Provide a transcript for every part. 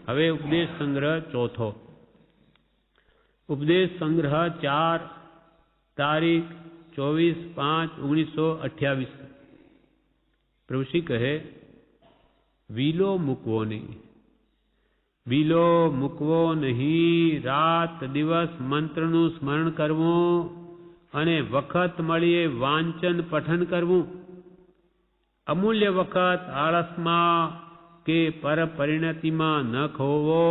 હવે ઉપદેશ સંગ્રહ ચોથો. ઉપદેશ સંગ્રહ 4 તારીખ 24/5/1928. પ્રભુશ્રી કહે, વિલો મૂકવો નહીં. વિલો મૂકવો નહીં. રાત દિવસ મંત્રનું સ્મરણ કરવું અને વખત મળીએ વાંચન પઠન કરવું. અમૂલ્ય વખત આળસમાં કે પરપરિણતિમાં ન ખોવો.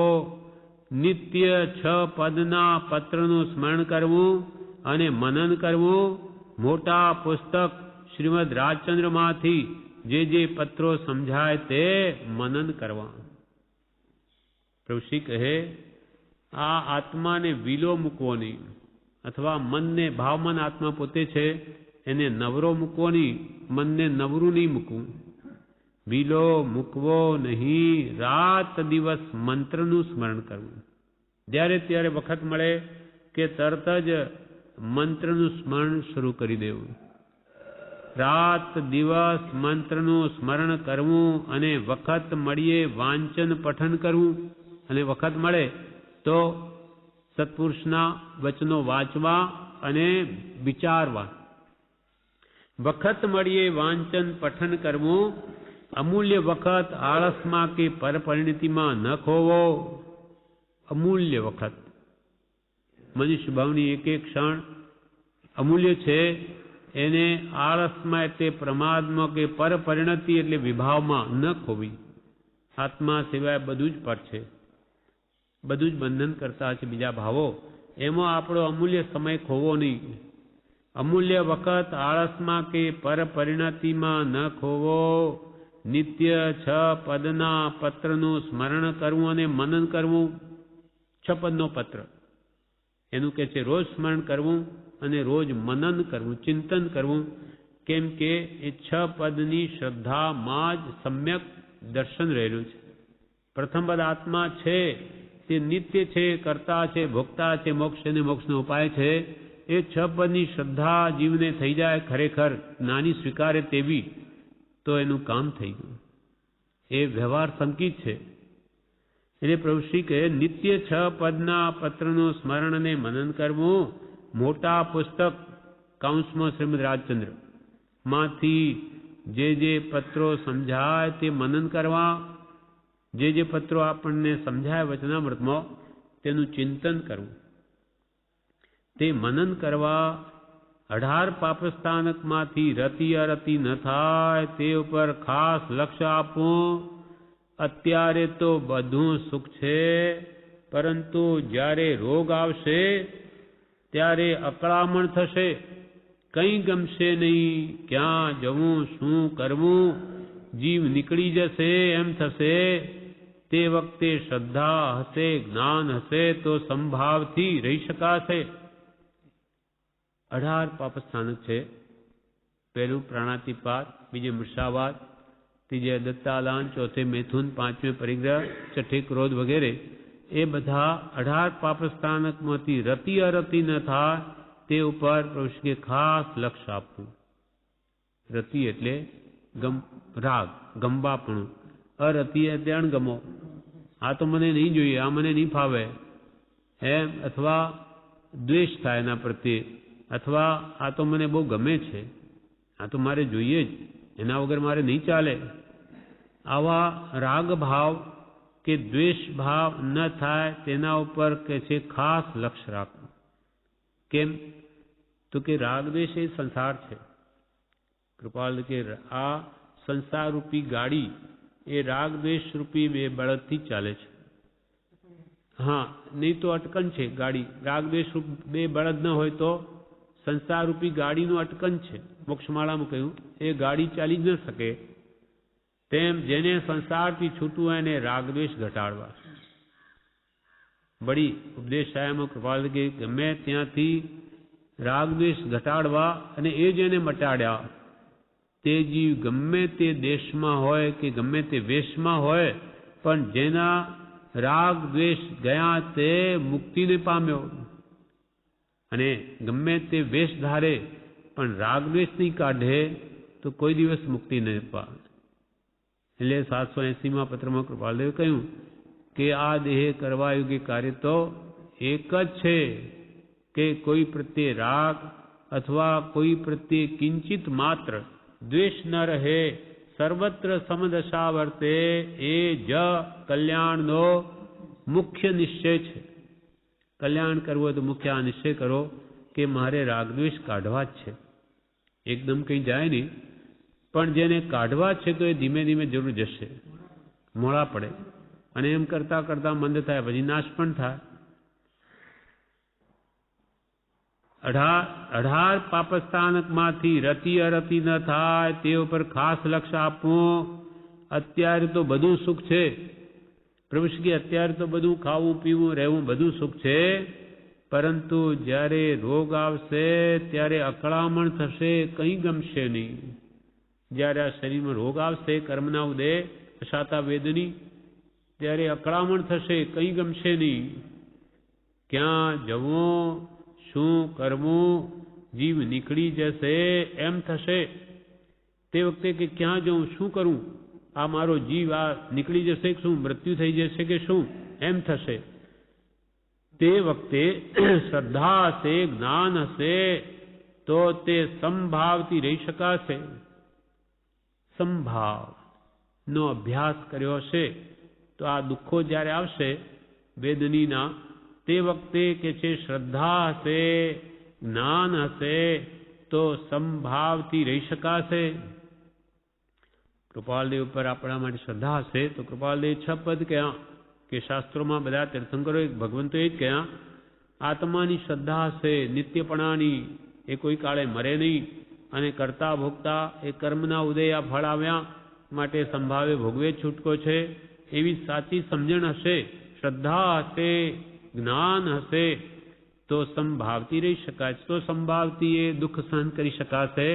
નિત્ય 6 પદના પત્રનું સ્મરણ કરવું અને મનન કરવું. મોટા પુસ્તક શ્રીમદ રાજચંદ્રમાંથી જે પત્રો સમજાય તે મનન કરવા. પ્રભુશ્રી કહે, આ આત્માને વિલો મૂકવો નહીં, અથવા મનને, ભાવમન આત્મા પોતે છે એને નવરો મૂકવો નહીં, મનને નવરું નહીં મૂકવું. વિલો મૂકવો નહીં. રાત દિવસ મંત્રનું સ્મરણ કરવું. જ્યારે ત્યારે વખત મળે કે તરત જ મંત્રનું સ્મરણ શરૂ કરી દેવું. રાત દિવસ મંત્રનું સ્મરણ કરવું અને વખત મળીએ વાંચન પઠન કરવું. અને વખત મળે તો સત્પુરુષના વચનો વાંચવા અને વિચારવા. વખત મળીએ વાંચન પઠન કરવું. અમૂલ્ય વખત આળસમાં કે પરપરિણતિમાં ન ખોવો. અમૂલ્ય વખત, મનુષ્ય ભાવની એક એક ક્ષણ અમૂલ્ય છે. એને આળસમાં એટલે પ્રમાદમાં કે પરપરિણતિ એટલે વિભાવમાં ન ખોવી. આત્મા સિવાય બધું જ પર છે, બધું જ બંધન કરતા છે બીજા ભાવો. એમાં આપણો અમૂલ્ય સમય ખોવો નહીં. અમૂલ્ય વખત આળસમાં કે પરપરિણતિમાં ન ખોવો. નિત્ય 6 પદના પત્રનું સ્મરણ કરવું અને મનન કરવું. 6 પદનો પત્ર એનું કે છે રોજ સ્મરણ કરવું અને રોજ મનન કરવું, ચિંતન કરવું. કેમ કે એ 6 પદની શ્રદ્ધામાં જ સમ્યક દર્શન રહેલું છે. પ્રથમ પદ આત્મા છે તે નિત્ય છે, કર્તા છે, ભોગતા છે, મોક્ષ અને મોક્ષનો ઉપાય છે. એ 6 પદની શ્રદ્ધા જીવને થઈ જાય ખરેખર નાની સ્વીકારે તેવી, તો એનું કામ થઈ ગયું. એ વ્યવહાર સંકિત છે. એટલે પ્રભુશ્રી કહે, નિત્ય 6 પદના પત્રનું સ્મરણ અને મનન કરવું. મોટા પુસ્તક કાઉન્સમાં શ્રીમદ રાજચંદ્ર માંથી જે પત્રો સમજાય તે મનન કરવા. જે પત્રો આપણને સમજાય વચનામૃતમાં તેનું ચિંતન કરવું, તે મનન કરવા. 18 પાપસ્થાનકમાંથી રતિ અરતિ ન થાય તે ઉપર ખાસ લક્ષ્ય આપવું. અત્યારે તો બધું સુખ છે, પરંતુ જ્યારે રોગ આવશે ત્યારે અકળામણ થશે. કંઈ ગમશે નહીં, ક્યાં જવું, શું કરવું, જીવ નીકળી જશે એમ થશે. તે વખતે શ્રદ્ધા હશે, જ્ઞાન હશે તો સંભાવથી રહી શકાશે. 18 પાપસ્થાનક છે. પહેલું પ્રાણાતિપાત, બીજે મૃષાવાદ, ત્રીજે દત્તાલાન, ચોથે મૈથુન, પાંચમે પરિગ્રહ, છઠ્ઠે ક્રોધ વગેરે. એ બધા 18 પાપસ્થાનકમાંથી રતિ અરતિ ન થાય તે ઉપર પ્રભુશ્રીએ ખાસ લક્ષ્ય આપવું. રતિ એટલે રાગ, ગમવાપણું. અરતિ એટલે અણગમો. આ તો મને નહીં જોઈએ, આ મને નહીં ફાવે એમ, અથવા દ્વેષ થાય એના પ્રત્યે, અથવા આ તો મને બહુ ગમે છે, આ તો મારે જોઈએ જ, એના વગર મારે નહીં ચાલે. આવા રાગ ભાવ કે દ્વેષ ભાવ ન થાય તેના ઉપર કે છે ખાસ લક્ષ્ય રાખવું. કેમ? તો કે રાગ દ્વેષ એ સંસાર છે. કૃપાલ કે આ સંસાર રૂપી ગાડી એ રાગ દ્વેષ રૂપી 2 બળદથી ચાલે છે. હા, નહીં તો અટકન છે ગાડી. રાગ દ્વેષ રૂપ 2 બળદ ન હોય તો સંસાર રૂપી ગાડીનું અટકન છે. મોક્ષમાળામાં કહ્યું એ ગાડી ચાલી જ ન શકે. તેમ જેને સંસારથી છૂટવું હોય એને રાગદ્વેષ ઘટાડવા. બળી ઉપદેશાયામાં કૃપાલ કે ગમે ત્યાંથી રાગદ્વેષ ઘટાડવા, અને એ જેને મટાડ્યા તે જીવ ગમે તે દેશમાં હોય કે ગમે તે વેશમાં હોય, પણ જેના રાગ દ્વેષ ગયા તે મુક્તિને પામ્યો. અને ગમે તે વેશ ધારે પણ રાગ દ્વેષ નહીં કાઢે તો કોઈ દિવસ મુક્તિ નહીં પામે. એટલે 780માં પત્રમાં કૃપાલદેવે કહ્યું કે આ દેહે કરવા યોગ્ય કાર્ય તો એક જ છે કે કોઈ પ્રત્યે રાગ અથવા કોઈ પ્રત્યે કિંચિત માત્ર દ્વેષ ન રહે, સર્વત્ર સમદશા વર્તે, એ જ કલ્યાણનો મુખ્ય નિશ્ચય છે. કલ્યાણ કરવું હોય તો મુખ્ય આ નિશ્ચય કરો કે મારે રાગદ્વેષ કાઢવા જ છે. એકદમ કંઈ જાય નહીં, પણ જેને કાઢવા છે તો એ ધીમે ધીમે જરૂર જશે, મોડા પડે, અને એમ કરતાં કરતાં મંદ થાય, પછી નાશ પણ થાય. 18 પાપસ્થાનકમાંથી રતિ અરતિ ન થાય તે ઉપર ખાસ લક્ષ્ય આપવું. અત્યારે તો બધું સુખ છે, પ્રભુશ્રી કે અત્યારે તો બધું ખાવું પીવું રહેવું બધું સુખ છે, પરંતુ જ્યારે રોગ આવશે ત્યારે અકળામણ થશે, કંઈ ગમશે નહીં. જ્યારે આ શરીરમાં રોગ આવશે, કર્મના ઉદય અશાતા વેદની, ત્યારે અકળામણ થશે, કંઈ ગમશે નહીં. ક્યાં જવું, શું કરવું, જીવ નીકળી જશે એમ થશે. તે વખતે કે ક્યાં જવું, શું કરું, આ મારો જીવ આ નીકળી જશે કે શું, મૃત્યુ થઈ જશે કે શું, એમ થશે. તે વખતે શ્રદ્ધા હશે, જ્ઞાન હશે તો તે સંભાવથી રહી શકાશે. સંભાવનો અભ્યાસ કર્યો હશે તો આ દુઃખો જ્યારે આવશે વેદનીના, તે વખતે કે છે શ્રદ્ધા હશે, જ્ઞાન હશે તો સંભાવથી રહી શકાશે. કૃપાલદેવ ઉપર આપણા માટે શ્રદ્ધા હશે તો કૃપાલદેવ 6 પદ કહ્યા કે શાસ્ત્રોમાં બધા તીર્થંકરોએ ભગવંતોએ જ કહ્યા, આત્માની શ્રદ્ધા હશે નિત્યપણાની, એ કોઈ કાળે મરે નહીં, અને કરતા ભોગતા એ કર્મના ઉદય આ ફળ આવ્યા માટે સંભાવે ભોગવે છૂટકો છે, એવી સાચી સમજણ હશે, શ્રદ્ધા હશે, જ્ઞાન હશે તો સંભાવતી રહી શકાય. તો સંભાવતી એ દુઃખ સહન કરી શકાશે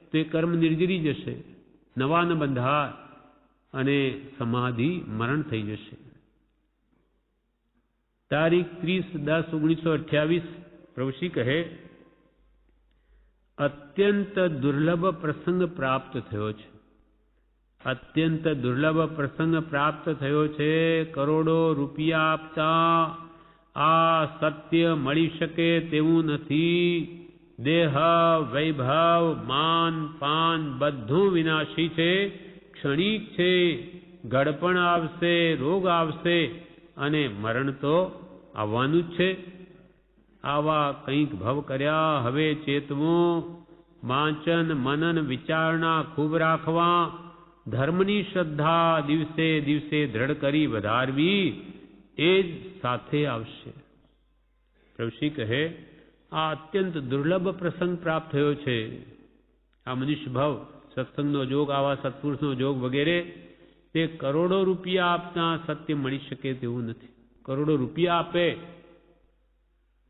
તો એ કર્મ નિર્જરી જશે, નવા ન બંધાય, અને સમાધિ મરણ થઈ જશે. તારીખ 30/10/1928 પ્રભુશ્રી કહે, અત્યંત દુર્લભ પ્રસંગ પ્રાપ્ત થયો છે. અત્યંત દુર્લભ પ્રસંગ પ્રાપ્ત થયો છે. કરોડો રૂપિયા આપતા આ સત્ય મળી શકે તેવું નથી. દેહ, વૈભવ, માન, પાન બધું વિનાશી છે, ક્ષણિક છે. ગળપણ આવશે, રોગ આવશે, અને મરણ તો આવવાનું જ છે. આવા કંઈક ભવ કર્યા, હવે ચેતવું, વાંચન મનન વિચારણા ખૂબ રાખવા, ધર્મની શ્રદ્ધા દિવસે દિવસે દ્રઢ કરી વધારવી, એ જ સાથે આવશે. પ્રભુશ્રી કહે, આ અત્યંત દુર્લભ પ્રસંગ પ્રાપ્ત થયો છે. આ મનુષ્ય ભાવ, સત્સંગનો જોગ, આવા સત્પુરુષનો જોગ વગેરે, તે કરોડો રૂપિયા આપતા સત્ય મળી શકે તેવું નથી. કરોડો રૂપિયા આપે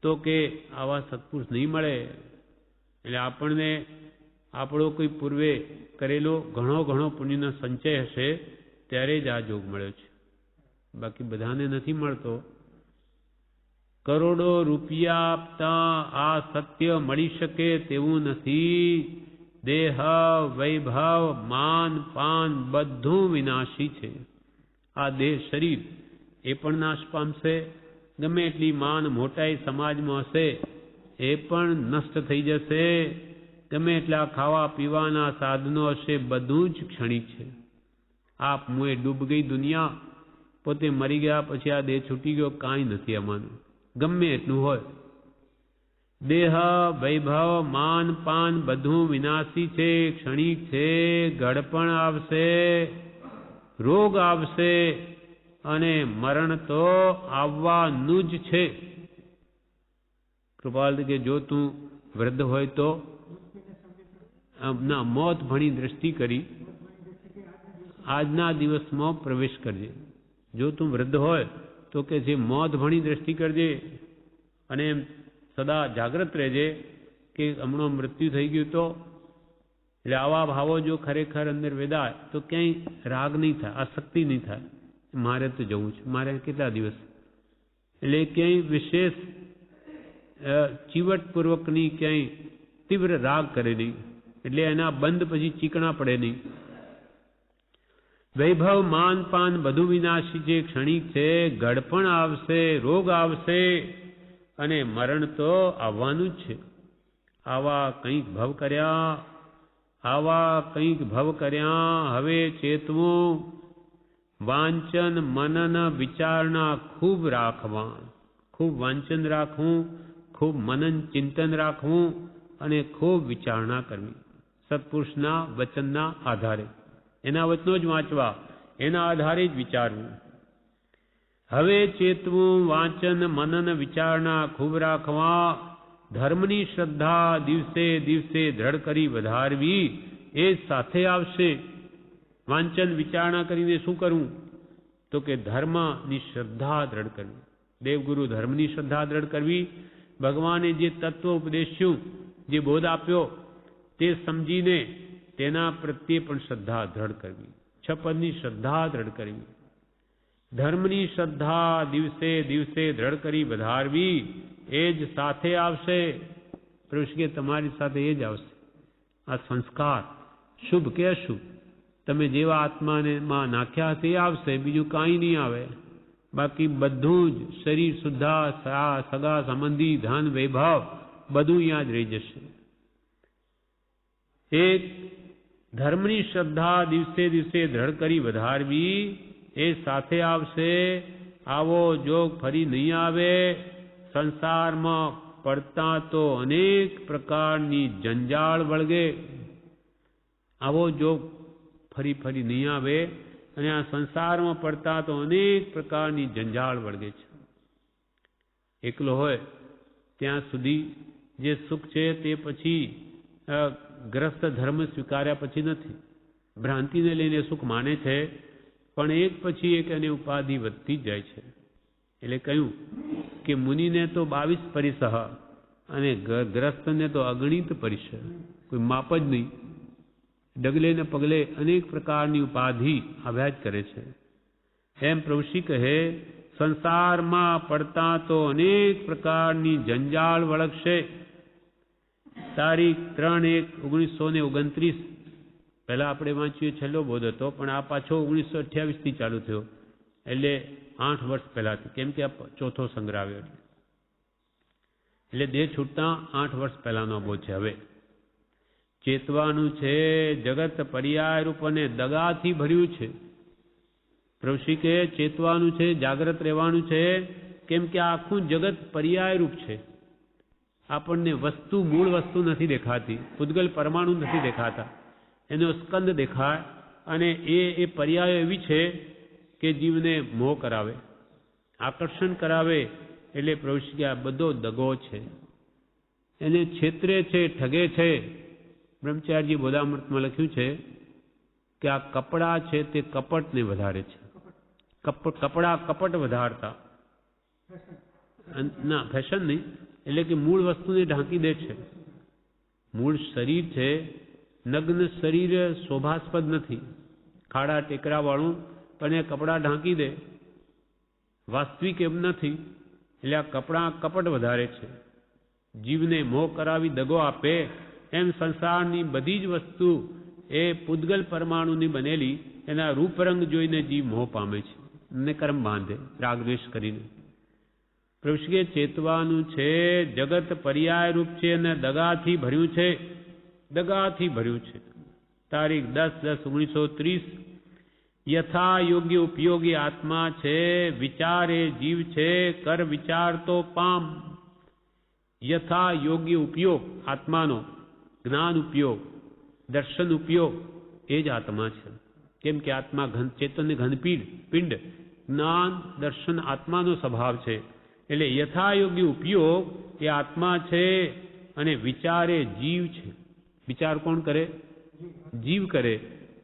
તો કે આવા સત્પુરુષ નહીં મળે. એટલે આપણને આપણો કોઈ પૂર્વે કરેલો ઘણો પુણ્યનો સંચય હશે ત્યારે જ આ જોગ મળ્યો છે, બાકી બધાને નથી મળતો. કરોડો રૂપિયા આપતા આ સત્ય મળી શકે તેવું નથી. દેહ, વૈભવ, માન, પાન બધું વિનાશી છે. આ દેહ શરીર એ પણ નાશ પામશે. ગમે એટલી માન મોટાઈ સમાજમાં હશે એ પણ નષ્ટ થઈ જશે. ગમે એટલા ખાવા પીવાના સાધનો હશે બધું જ ક્ષણિક છે. આપ મુએ ડૂબ ગઈ દુનિયા, પોતે મરી ગયા પછી આ દેહ છૂટી ગયો, કાંઈ નથી આમાંનું, ગમે એટલું હોય. દેહ, વૈભવ, માન, પાન બધું વિનાશી છે, ક્ષણિક છે. ગળપણ આવશે, રોગ આવશે, અને મરણ તો આવવાનું જ છે. કૃપાલ કે જો તું વૃદ્ધ હોય તો ના મોત ભણી દ્રષ્ટિ કરી આજના દિવસમાં પ્રવેશ કરજે. જો તું વૃદ્ધ હોય તો કે જે મોત ભણી દ્રષ્ટિ કરજે, અને સદા જાગ્રત રહેજે કે હમણાં મૃત્યુ થઈ ગયું તો. એટલે આવા ભાવો જો ખરેખર અંદર વેદાય તો ક્યાંય રાગ નહીં થાય, આસક્તિ નહીં થાય. મારે તો જવું છે, મારે કેટલા દિવસ, એટલે ક્યાંય વિશેષ ચીવટપૂર્વકની ક્યાંય તીવ્ર રાગ કરે નહીં, એટલે એના બંધ પછી ચીકણા પડે નહીં. વૈભવ માન પાન બધું વિનાશી છે, ક્ષણિક છે. ઘડપણ આવશે, રોગ આવશે અને મરણ તો આવવાનું જ છે. આવા કંઈક ભવ કર્યા, આવા કંઈક ભવ કર્યા. હવે ચેતવું, વાંચન મનન વિચારણા ખૂબ રાખવા. ખૂબ વાંચન રાખવું, ખૂબ મનન ચિંતન રાખવું અને ખૂબ વિચારણા કરવી સત્પુરુષના વચનના આધારે. એના વચનો જ વાંચવા, એના આધારે જ વિચારવું. હવે ચેતવું, વાંચન મનન વિચારણા ખૂબ રાખવા. ધર્મની શ્રદ્ધા દિવસે દિવસે દ્રઢ કરી વધારવી. એ સાથે આવશે. વાંચન વિચારણા કરીને શું કરવું? તો કે ધર્મની શ્રદ્ધા દ્રઢ કરવી. દેવગુરુ ધર્મની શ્રદ્ધા દ્રઢ કરવી. ભગવાને જે તત્વ ઉપદેશ્યું, જે બોધ આપ્યો તે સમજીને તેના પ્રત્યે પણ શ્રદ્ધા દ્રઢ કરવી. છપદની શ્રદ્ધા દ્રઢ કરવી. ધર્મની શ્રદ્ધા દિવસે દિવસે દ્રઢ કરી વધારવી. એ જ સાથે આવશે. પ્રભુ કે તમારી સાથે એ જ આવશે. આ સંસ્કાર શુભ કે અશુભ તમે જેવા આત્માને માં નાખ્યા હશે એ આવશે, બીજું કાંઈ નહીં આવે. બાકી બધું જ શરીર સુદ્ધા, સગા સંબંધી, ધન વૈભવ બધું યાદ રહી જશે. એક ધર્મની શ્રદ્ધા દિવસે દિવસે દ્રઢ કરી વધારવી. એ સાથે આવશે. આવો જોગ ફરી નહીં આવે. સંસારમાં પડતા તો અનેક પ્રકારની જંજાળ વળગે. આવો જોગ ફરી ફરી નહીં આવે અને આ સંસારમાં પડતા તો અનેક પ્રકારની જંજાળ વળગે છે. એકલો હોય ત્યાં સુધી જે સુખ છે તે પછી ગ્રસ્ત ધર્મ સ્વીકાર્યા પછી નથી. ભ્રાંતિને લઈને સુખ માને છે, પણ એક પછી એક એની ઉપાધિ વધતી જ જાય છે. એટલે કહ્યું કે મુનિને તો 22 પરિસહ અને ગ્રસ્તને તો અગણિત પરિસહ, કોઈ માપ જ નહીં. ડગલે ને પગલે અનેક પ્રકારની ઉપાધિ આવ્યા જ કરે છે. એમ પ્રભુશ્રી કહે, સંસારમાં પડતા તો અનેક પ્રકારની જંજાળ વળગશે. તારીખ 3/1/1929 પહેલા આપણે વાંચ્યું છેલ્લો બોધ હતો, પણ આ પાછો 1928 થી ચાલુ થયો, એટલે 8 વર્ષ પહેલાથી, કેમ કે આ ચોથો સંગ્રહ આવ્યો એટલે દેહ છૂટતા 8 વર્ષ પહેલાનો બોધ છે. હવે ચેતવાનું છે, જગત પર્યાય રૂપ અને દગાથી ભર્યું છે. પ્રભુશ્રી કહે ચેતવાનું છે, જાગ્રત રહેવાનું છે, કેમ કે આખું જગત પર્યાય રૂપ છે. આપણને વસ્તુ, મૂળ વસ્તુ નથી દેખાતી, પૂતગલ પરમાણુ નથી દેખાતા, એનો સ્કંદ દેખાય અને એ પર્યાય એવી છે કે જીવને મોહ કરાવે, આકર્ષણ કરાવે. એટલે પ્રભુશ્રી આ બધો દગો છે, એને છેતરે છે, ઠગે છે. બ્રહ્મચારીજી બોધામૃતમાં લખ્યું છે કે આ કપડા છે તે કપટને વધારે છે. કપડા કપટ વધારતા ના, ફેશન નહીં, એટલે કે મૂળ વસ્તુને ઢાંકી દે છે. મૂળ શરીર છે, નગ્ન શરીર શોભાસ્પદ નથી, ખાડા ટેકરા વાળું, પણ એ કપડા ઢાંકી દે, વાસ્તવિક એમ નથી. એટલે આ કપડા કપટ વધારે છે, જીવને મોહ કરાવી દગો આપે. એમ સંસારની બધી જ વસ્તુ એ પૂતગલ પરમાણુની બનેલી, એના રૂપરંગ જોઈને જીવ મોહ પામે છે, ને કર્મ બાંધે રાગદ્વેષ કરીને. પ્રભુશ્રીએ ચેતવાનું છે, જગત પર્યાય રૂપ છે અને દગાથી ભર્યું છે. દગાથી ભર્યું છે. તારીખ 10/10/1930 યથા યોગ્ય ઉપયોગી આત્મા છે, વિચારે જીવ છે, કર વિચાર તો પામ. યથા યોગ્ય ઉપયોગ આત્માનો, જ્ઞાન ઉપયોગ, દર્શન ઉપયોગ, એ જ આત્મા છે. કેમ કે આત્મા ચેતનને ઘનપિંડ, જ્ઞાન દર્શન આત્માનો સ્વભાવ છે. એટલે યથાયોગ્ય ઉપયોગ એ આત્મા છે અને વિચારે જીવ છે. વિચાર કોણ કરે? જીવ કરે.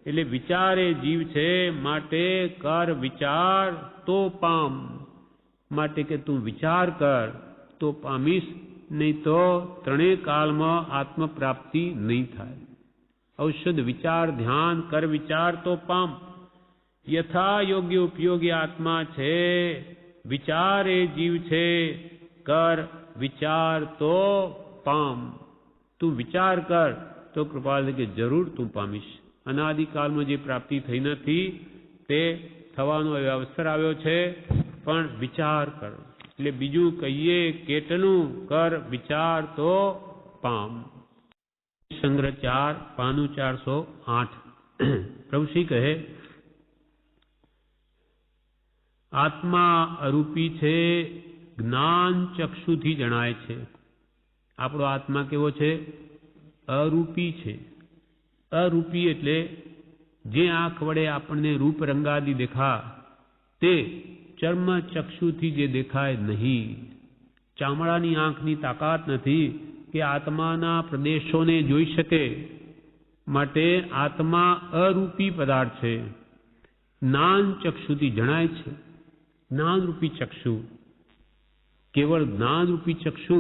એટલે વિચારે જીવ છે, માટે કર વિચાર તો પામ. માટે કે તું વિચાર કર તો પામીશ, નહીં તો ત્રણેય કાળમાં આત્મ પ્રાપ્તિ નહીં થાય. ઔષધ વિચાર ધ્યાન કર વિચાર તો પામ. યથા યોગ્ય ઉપયોગી આત્મા છે, વિચારે જીવ છે, કર વિચાર તો પામ. તું વિચાર કર તો કૃપાલ કે જરૂર તું પામીશ. અનાદિકાળમાં જે પ્રાપ્તિ થઈ નથી તે થવાનો એ અવસર આવ્યો છે, પણ વિચાર કર. એટલે બીજું કહીએ કેટલું કર વિચાર તો પામ. સંગ્રહ 4 પાનું 408. પ્રભુશ્રી કહે આત્મા અરૂપી છે, જ્ઞાન ચક્ષુથી જણાય છે. આપણો આત્મા કેવો છે? અરૂપી છે. અરૂપી એટલે જે આંખ વડે આપણને રૂપ રંગાદી દેખા તે ચર્મ ચક્ષુથી જે દેખાય નહીં. ચામડાની આંખની તાકાત નથી કે આત્માના પ્રદેશોને જોઈ શકે, માટે આત્મા અરૂપી પદાર્થ છે. જ્ઞાન ચક્ષુથી જણાય છે. જ્ઞાનરૂપી ચક્ષુ, કેવળ જ્ઞાનરૂપી ચક્ષુ,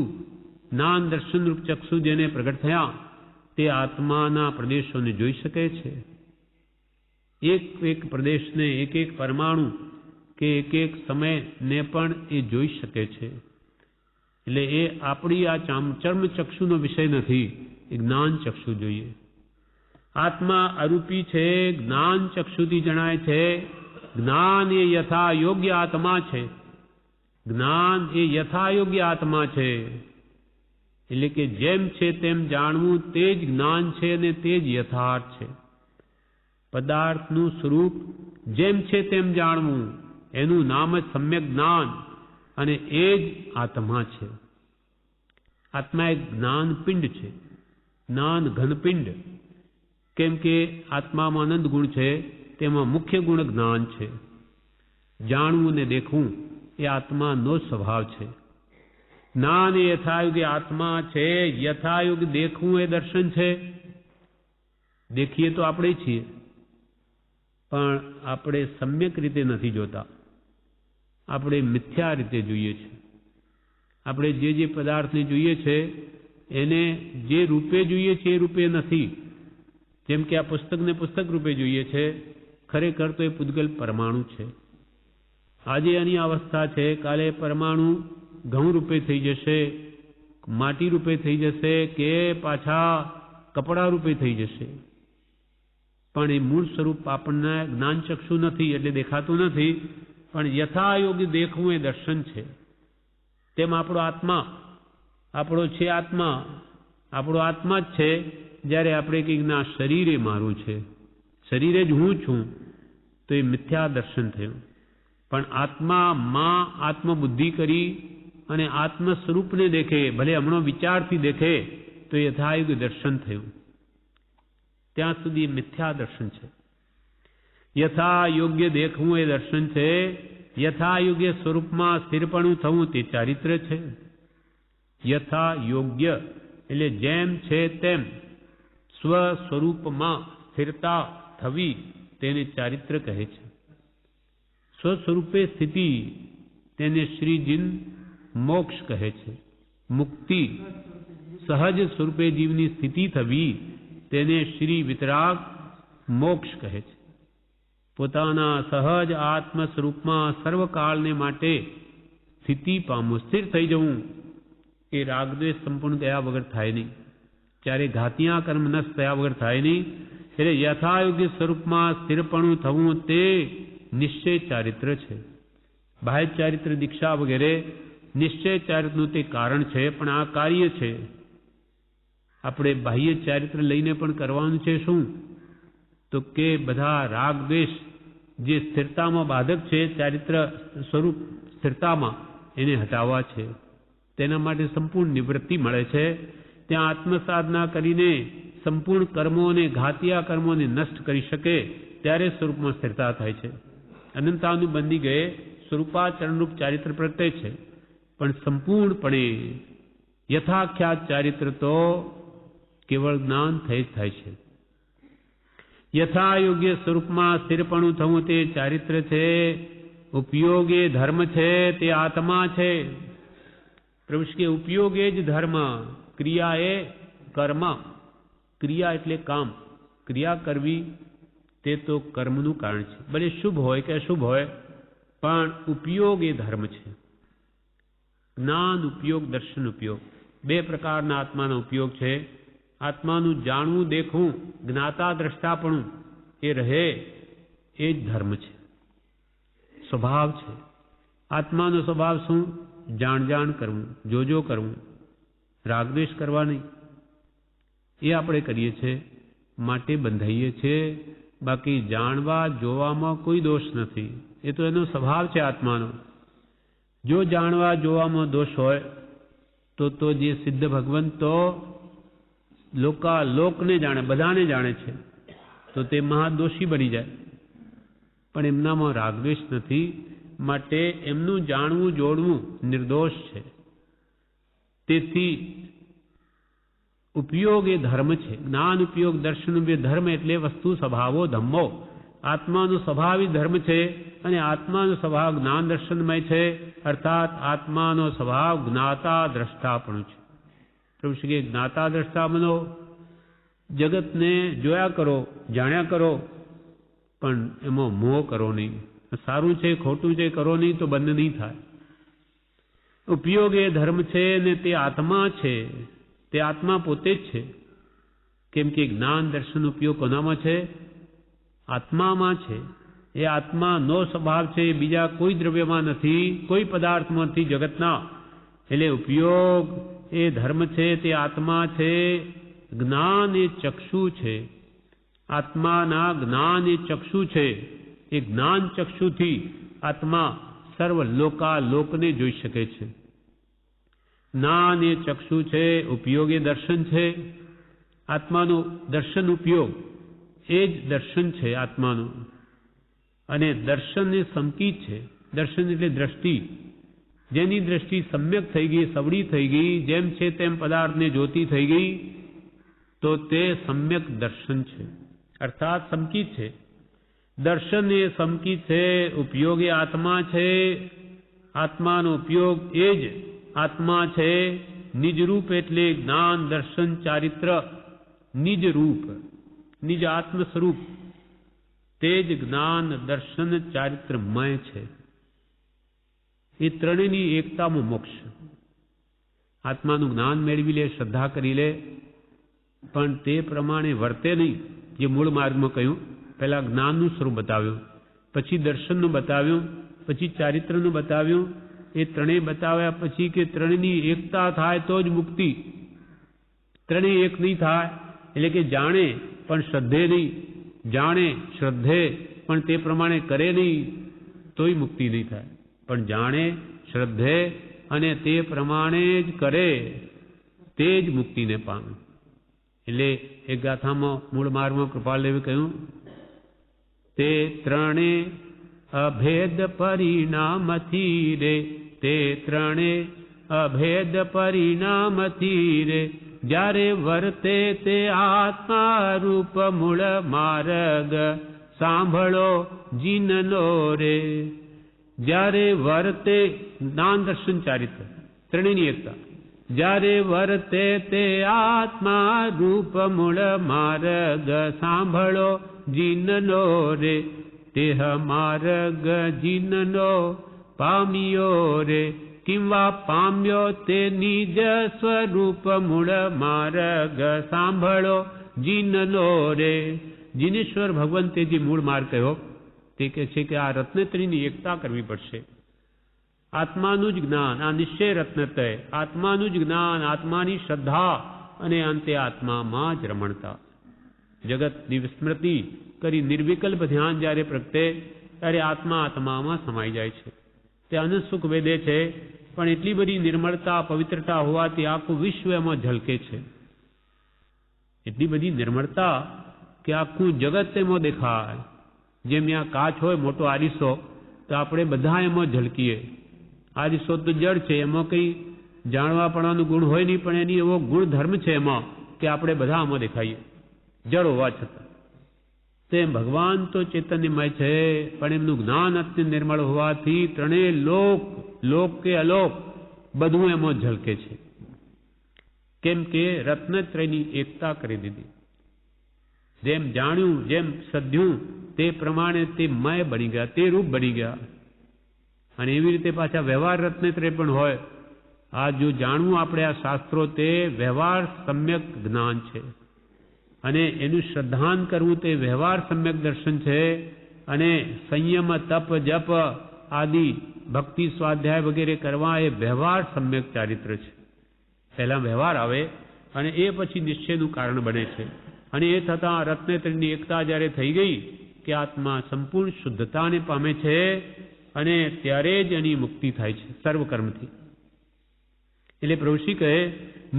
જ્ઞાન દર્શનરૂપ ચક્ષુ જેને પ્રગટ થયા તે આત્માના પ્રદેશોને જોઈ શકે છે. એક એક પ્રદેશને, એક એક પરમાણુ કે એક એક સમયને પણ એ જોઈ શકે છે. એટલે એ આપણી આ ચર્મ ચક્ષુનો વિષય નથી, એ જ્ઞાન ચક્ષુ જોઈએ. આત્મા અરૂપી છે, જ્ઞાન ચક્ષુથી જણાય છે. જ્ઞાન એ યથા યોગ્ય આત્મા છે. જ્ઞાન એ યથા યોગ્ય આત્મા છે. એટલે કે જેમ છે તેમ જાણવું તે જ જ્ઞાન છે અને તે જ યથાર્થ છે. પદાર્થનું સ્વરૂપ જેમ છે તેમ જાણવું એનું નામ જ સમ્યક જ્ઞાન, અને એ જ આત્મા છે. આત્મા એક જ્ઞાનપિંડ છે, જ્ઞાન ઘનપિંડ. કેમ કે આત્મામાં આનંદ ગુણ છે, તેમાં મુખ્ય ગુણ જ્ઞાન છે. જાણવું ને દેખવું એ આત્માનો સ્વભાવ છે. જ્ઞાન એ યથાયુગ આત્મા છે, યથાયુગ દેખવું એ દર્શન છે. દેખીએ તો આપણે છીએ, પણ આપણે સમ્યક રીતે નથી જોતા, આપણે મિથ્યા રીતે જોઈએ છીએ. આપણે જે પદાર્થને જોઈએ છે એને જે રૂપે જોઈએ છે એ રૂપે નથી. જેમ કે આ પુસ્તકને પુસ્તક રૂપે જોઈએ છે, ખરેખર તો એ પૂતગલ પરમાણુ છે. આજે આની અવસ્થા છે, કાલે પરમાણુ ઘઉં રૂપે થઈ જશે, માટી રૂપે થઈ જશે, કે પાછા કપડા રૂપે થઈ જશે. પણ એ મૂળ સ્વરૂપ આપણને જ્ઞાનચક્ષુ નથી એટલે દેખાતું નથી, પણ યથાયોગ્ય દેખવું એ દર્શન છે. તેમ આપણો આત્મા, આપણો છે આત્મા, આપણો આત્મા જ છે. જ્યારે આપણે કંઈક ના શરીરે મારું છે, શરીરે જ હું છું, તો એ મિથ્યા દર્શન થયું. પણ આત્મામાં આત્મબુદ્ધિ કરી અને આત્મ સ્વરૂપને દેખે, ભલે હમણાં વિચારથી દેખે, તો યથાયોગ્ય દર્શન થયું. ત્યાં સુધી મિથ્યા દર્શન છે. યથા યોગ્ય દેખવું એ દર્શન છે. યથા યોગ્ય સ્વરૂપમાં સ્થિરપણું થવું તે ચારિત્ર છે. યથા યોગ્ય એટલે જેમ છે તેમ સ્વ સ્વરૂપમાં સ્થિરતા થવી તેને ચારિત્ર કહે છે. સ્વસ્વરૂપે સ્થિતિ તેને શ્રીજીન મોક્ષ કહે છે. મુક્તિ સહજ સ્વરૂપે જીવની સ્થિતિ થવી તેને શ્રી વિતરાગ મોક્ષ કહે છે. પોતાના સહજ આત્મ સ્વરૂપમાં સર્વકાળને માટે સ્થિતિ પામવું, સ્થિર થઈ જવું, એ રાગદ્વેષ સંપૂર્ણ ગયા વગર થાય નહીં. ત્યારે ઘાતિયા કર્મ નષ્ટ થયા વગર થાય નહીં. એટલે યથાયોગ્ય સ્વરૂપમાં સ્થિરપણું થવું તે નિશ્ચય ચારિત્ર છે. બાહ્ય ચારિત્ર દીક્ષા વગેરે નિશ્ચય ચારિત્રનું તે કારણ છે, પણ આ કાર્ય છે. આપણે બાહ્ય ચારિત્ર લઈને પણ કરવાનું છે શું? તો કે બધા રાગ દ્વેષ જે સ્થિરતામાં બાધક છે, ચારિત્ર સ્વરૂપ સ્થિરતામાં, એને હટાવવા છે. તેના માટે સંપૂર્ણ નિવૃત્તિ મળે છે. ત્યાં આત્મસાધના કરીને સંપૂર્ણ કર્મોને, ઘાતિયા કર્મોને નષ્ટ કરી શકે ત્યારે સ્વરૂપમાં સ્થિરતા થાય છે. અનંતાનુબંધી ગયે સ્વરૂપાચરણરૂપ ચારિત્ર પ્રત્યે છે, પણ સંપૂર્ણપણે યથાખ્યાત ચારિત્ર તો કેવળ જ્ઞાન થઈ જ થાય છે. યથાયોગ્ય સ્વરૂપમાં સ્થિરપણું થવું તે ચારિત્ર છે. ઉપયોગે ધર્મ છે તે આત્મા છે. પ્રભુ કે ઉપયોગે જ ધર્મ, ક્રિયા એ કર્મ. ક્રિયા એટલે કામ, ક્રિયા કરવી તે તો કર્મનું કારણ છે. ભલે શુભ હોય કે અશુભ હોય, પણ ઉપયોગ એ ધર્મ છે. જ્ઞાન ઉપયોગ, દર્શન ઉપયોગ, બે પ્રકારના આત્માનો ઉપયોગ છે. આત્માનું જાણવું, દેખવું, જ્ઞાતા દ્રષ્ટાપણું એ રહે, એ જ ધર્મ છે. સ્વભાવ છે. આત્માનો સ્વભાવ શું? જાણ જાણ કરવું, જોજો કરવું, રાગદ્વેષ કરવા નહીં. એ આપણે કરીએ છીએ માટે બંધાઈએ છીએ. બાકી જાણવા જોવામાં કોઈ દોષ નથી. એ તો એનો સ્વભાવ છે આત્માનો. જો જાણવા જોવામાં દોષ હોય તો જે સિદ્ધ ભગવંત તો લોકને જાણે, બધાને જાણે છે, તો તે મહાદોષી બની જાય. પણ એમનામાં રાગદ્વેષ નથી, માટે એમનું જાણવું જોડવું નિર્દોષ છે. તેથી ઉપયોગ એ ધર્મ છે. જ્ઞાન ઉપયોગ દર્શન ઉપયોગ ધર્મ એટલે વસ્તુ સ્વભાવો ધમ્મો. આત્માનો સ્વભાવ ધર્મ છે અને આત્માનો સ્વભાવ જ્ઞાન દર્શનમય છે. અર્થાત આત્માનો સ્વભાવ જ્ઞાતા દ્રષ્ટાપણું છે. પ્રભુ શ્રી જ્ઞાતા દ્રષ્ટા બનો, જગતને જોયા કરો, જાણ્યા કરો, પણ એમાં મોહ કરો નહીં. સારું છે ખોટું છે કરો નહીં તો બંધ નહીં થાય. ઉપયોગ એ ધર્મ છે ને તે આત્મા છે. તે આત્મા પોતે જ છે. કેમ કે જ્ઞાન દર્શન ઉપયોગ કોનામાં છે? આત્મામાં છે. એ આત્માનો સ્વભાવ છે, બીજા કોઈ દ્રવ્યમાં નથી, કોઈ પદાર્થમાં નથી જગતના. એટલે ઉપયોગ એ ધર્મ છે, તે આત્મા છે. જ્ઞાન એ ચક્ષુ છે. આત્માના જ્ઞાન એ ચક્ષુ છે. એ જ્ઞાન ચક્ષુથી આત્મા સર્વ લોકને જોઈ શકે છે. જ્ઞાન એ ચક્ષુ છે. ઉપયોગ એ દર્શન છે. આત્માનું દર્શન ઉપયોગ એ જ દર્શન છે આત્માનું. અને દર્શન એ સંકિત છે. દર્શન એટલે દ્રષ્ટિ. જેની દ્રષ્ટિ સમ્યક થઈ ગઈ, સવડી થઈ ગઈ, જેમ છે તેમ પદાર્થને જોતી થઈ ગઈ, તો તે સમ્યક દર્શન છે. અર્થાત સંકિત છે. દર્શન એ સંકિત છે. ઉપયોગ એ આત્મા છે. આત્માનો ઉપયોગ એ જ આત્મા છે. નિજ રૂપ એટલે જ્ઞાન દર્શન ચારિત્ર. નિજ રૂપ, નિજ આત્મ સ્વરૂપ તે જ જ્ઞાન દર્શન ચારિત્રમય છે. એ ત્રણેયની એકતામાં મોક્ષ. આત્માનું જ્ઞાન મેળવી લે, શ્રદ્ધા કરી લે, પણ તે પ્રમાણે વર્તે નહીં. જે મૂળ માર્ગમાં કહ્યું, પહેલા જ્ઞાનનું સ્વરૂપ બતાવ્યું, પછી દર્શનનું બતાવ્યું, પછી ચારિત્રનું બતાવ્યું. એ ત્રણેય બતાવ્યા પછી કે ત્રણેયની એકતા થાય તો જ મુક્તિ. ત્રણેય એક નહીં થાય એટલે કે જાણે પણ શ્રદ્ધે નહીં, જાણે શ્રદ્ધે પણ તે પ્રમાણે કરે નહીં તોય મુક્તિ નહીં થાય. પણ જાણે શ્રદ્ધે અને તે પ્રમાણે જ કરે તે જ મુક્તિને પામે. એટલે એક ગાથામાં મૂળ માર્ગમાં કૃપાલદેવે કહ્યું, તે ત્રણે અભેદ પરિણામથી રે, તે ત્રણે અભેદ પરિણામથી રે, જ્યારે વર્તે તે આત્મા રૂપ મૂળ માર્ગ સાંભળો જીનનો રે. જ્યારે વર્તે જ્ઞાન દર્શન ચારિત્ર ત્રણેયની એકતા. જ્યારે વર્તે તે આત્મા રૂપ મૂળ માર્ગ સાંભળો જીનનો રે, તેહ માર્ગ જીનનો પામ્યો રે, કિંવા પામ્યો તે નિજ સ્વરૂપ મૂળ માર્ગ સાંભળો જીનનો રે. જીનેશ્વર ભગવંતે જે મૂળ માર્ગ કહ્યો તે કહે છે કે આ રત્નત્રીની એકતા કરવી પડશે. આત્માનું જ જ્ઞાન, આ નિશ્ચય રત્નત્રય, આત્માનું જ જ્ઞાન, આત્માની શ્રદ્ધા અને અંતે આત્મામાં જ રમણતા. જગતની વિસ્મૃતિ કરી નિર્વિકલ્પ ધ્યાન જ્યારે પ્રગટે ત્યારે આત્મામાં સમાઈ જાય છે. તે અનંત સુખ વેદે છે, પણ એટલી બધી નિર્મળતા પવિત્રતા હોવાથી આખું વિશ્વ એમાં ઝલકે છે. એટલી બધી નિર્મળતા કે આખું જગત એમાં દેખાય. જેમ ત્યાં કાચ હોય મોટો આરીસો, તો આપણે બધા એમાં ઝલકીએ. આરીસો તો જળ છે, એમાં કંઈ જાણવા પડવાનું ગુણ હોય નહીં, પણ એની એવો ગુણ ધર્મ છે એમાં કે આપણે બધા આમાં દેખાઈએ જળ હોવા છતાં. તેમ ભગવાન તો ચૈતન્યમય છે, પણ એમનું જ્ઞાન અત્યંત નિર્મળ હોવાથી ત્રણેય લોક કે અલોક બધું એમાં ઝલકે છે. કેમ કે રત્નત્રયની એકતા કરી દીધી. જેમ જાણ્યું, જેમ સધ્યું, તે પ્રમાણે તે મય બની ગયા, તે રૂપ બની ગયા. અને એવી રીતે પાછા વ્યવહાર રત્નત્રય પણ હોય. આ જો જાણવું આપણે આ શાસ્ત્રો, તે વ્યવહાર સમ્યક જ્ઞાન છે, અને એનું શ્રદ્ધાન કરવું તે વ્યવહાર સમ્યક દર્શન છે. અને સંયમ તપ જપ આદિ ભક્તિ સ્વાધ્યાય વગેરે કરવા એ વ્યવહાર સમ્યક ચારિત્ર છે. પહેલા વ્યવહાર આવે અને એ પછી નિશ્ચયનું કારણ બને છે. અને એ થતાં રત્નેત્રની એકતા જ્યારે થઈ ગઈ કે આત્મા સંપૂર્ણ શુદ્ધતાને પામે છે અને ત્યારે જ એની મુક્તિ થાય છે સર્વકર્મથી. એટલે પ્રભુશ્રી કહે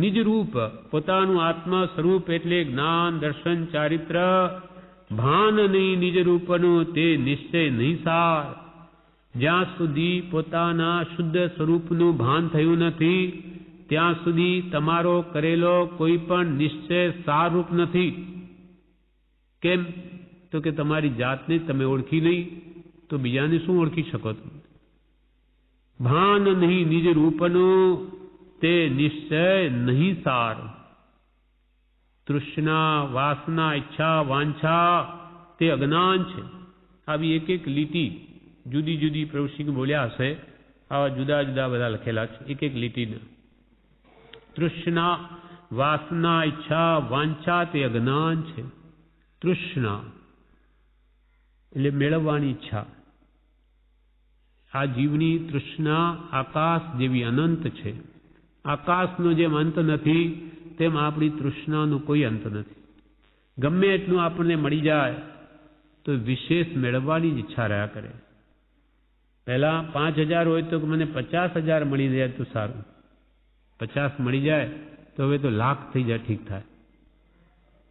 નિજ રૂપ પોતાનું આત્મા સ્વરૂપ એટલે જ્ઞાન દર્શન ચારિત્ર ભાન નહીં નિજ રૂપનું તે નિશ્ચય નહીં સાર. જ્યાં સુધી પોતાના શુદ્ધ સ્વરૂપનું ભાન થયું નથી ત્યાં સુધી તમારો કરેલો કોઈ પણ નિશ્ચય સારરૂપ નથી. કેમ? તો કે તમારી જાતને તમે ઓળખી નહીં તો બીજાને શું ઓળખી શકો તમે? ભાન નહીં નિજ રૂપનું તે નિશ્ચય નહીં સાર. તૃષ્ણા વાસના ઈચ્છા વાંછા તે અજ્ઞાન છે. આવી એક એક લીટી જુદી જુદી પ્રવૃત્તિ બોલ્યા હશે. આવા જુદા જુદા બધા લખેલા છે એક એક લીટીના. તૃષ્ણા વાસના ઈચ્છા વાંછા તે અજ્ઞાન છે. તૃષ્ણા એટલે મેળવવાની ઈચ્છા. આ જીવની તૃષ્ણા આકાશ જેવી અનંત છે. આકાશનો જેમ અંત નથી તેમ આપણી તૃષ્ણાનો કોઈ અંત નથી. ગમે એટલું આપણને મળી જાય તો વિશેષ મેળવવાની જ ઈચ્છા રહ્યા કરે. પહેલા 5,000 હોય તો મને 50,000 મળી જાય તો સારું. 50 મળી જાય તો હવે તો લાખ થઈ જાય ઠીક થાય.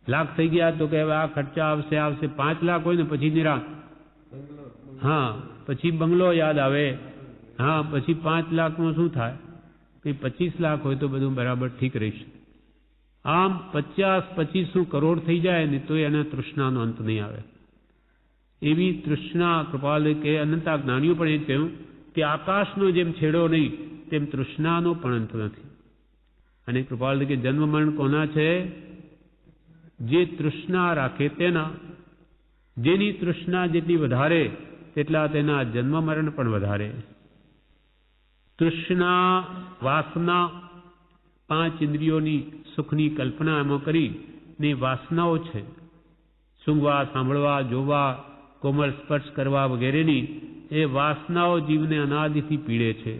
લાખ થઈ ગયા તો કે હવે આ ખર્ચા આવશે 5 લાખ હોય ને પછી નિરાશ. હા, પછી બંગલો યાદ આવે. હા, પછી 5 લાખમાં શું થાય? કંઈ 25 લાખ હોય તો બધું બરાબર ઠીક રહેશે. આમ 50-25 કરોડ થઈ જાય ને તો એના તૃષ્ણાનો અંત નહીં આવે. એવી તૃષ્ણા કૃપાલ કે અનંતા જ્ઞાનીઓ પણ એ કહ્યું કે આકાશનો જેમ છેડો નહીં તેમ તૃષ્ણાનો પણ અંત નથી. અને કૃપાલ કે જન્મ મરણ કોના છે? જે તૃષ્ણા રાખે તેના. જેની તૃષ્ણા જેટલી વધારે તેટલા તેના જન્મ મરણ પણ વધારે. તૃષ્ણા વાસના 5 ઇન્દ્રિયોની સુખની કલ્પના એમાં કરી ને વાસનાઓ છે. સૂંઘવા સાંભળવા જોવા કોમળ સ્પર્શ કરવા વગેરેની એ વાસનાઓ જીવને અનાદિથી પીડે છે.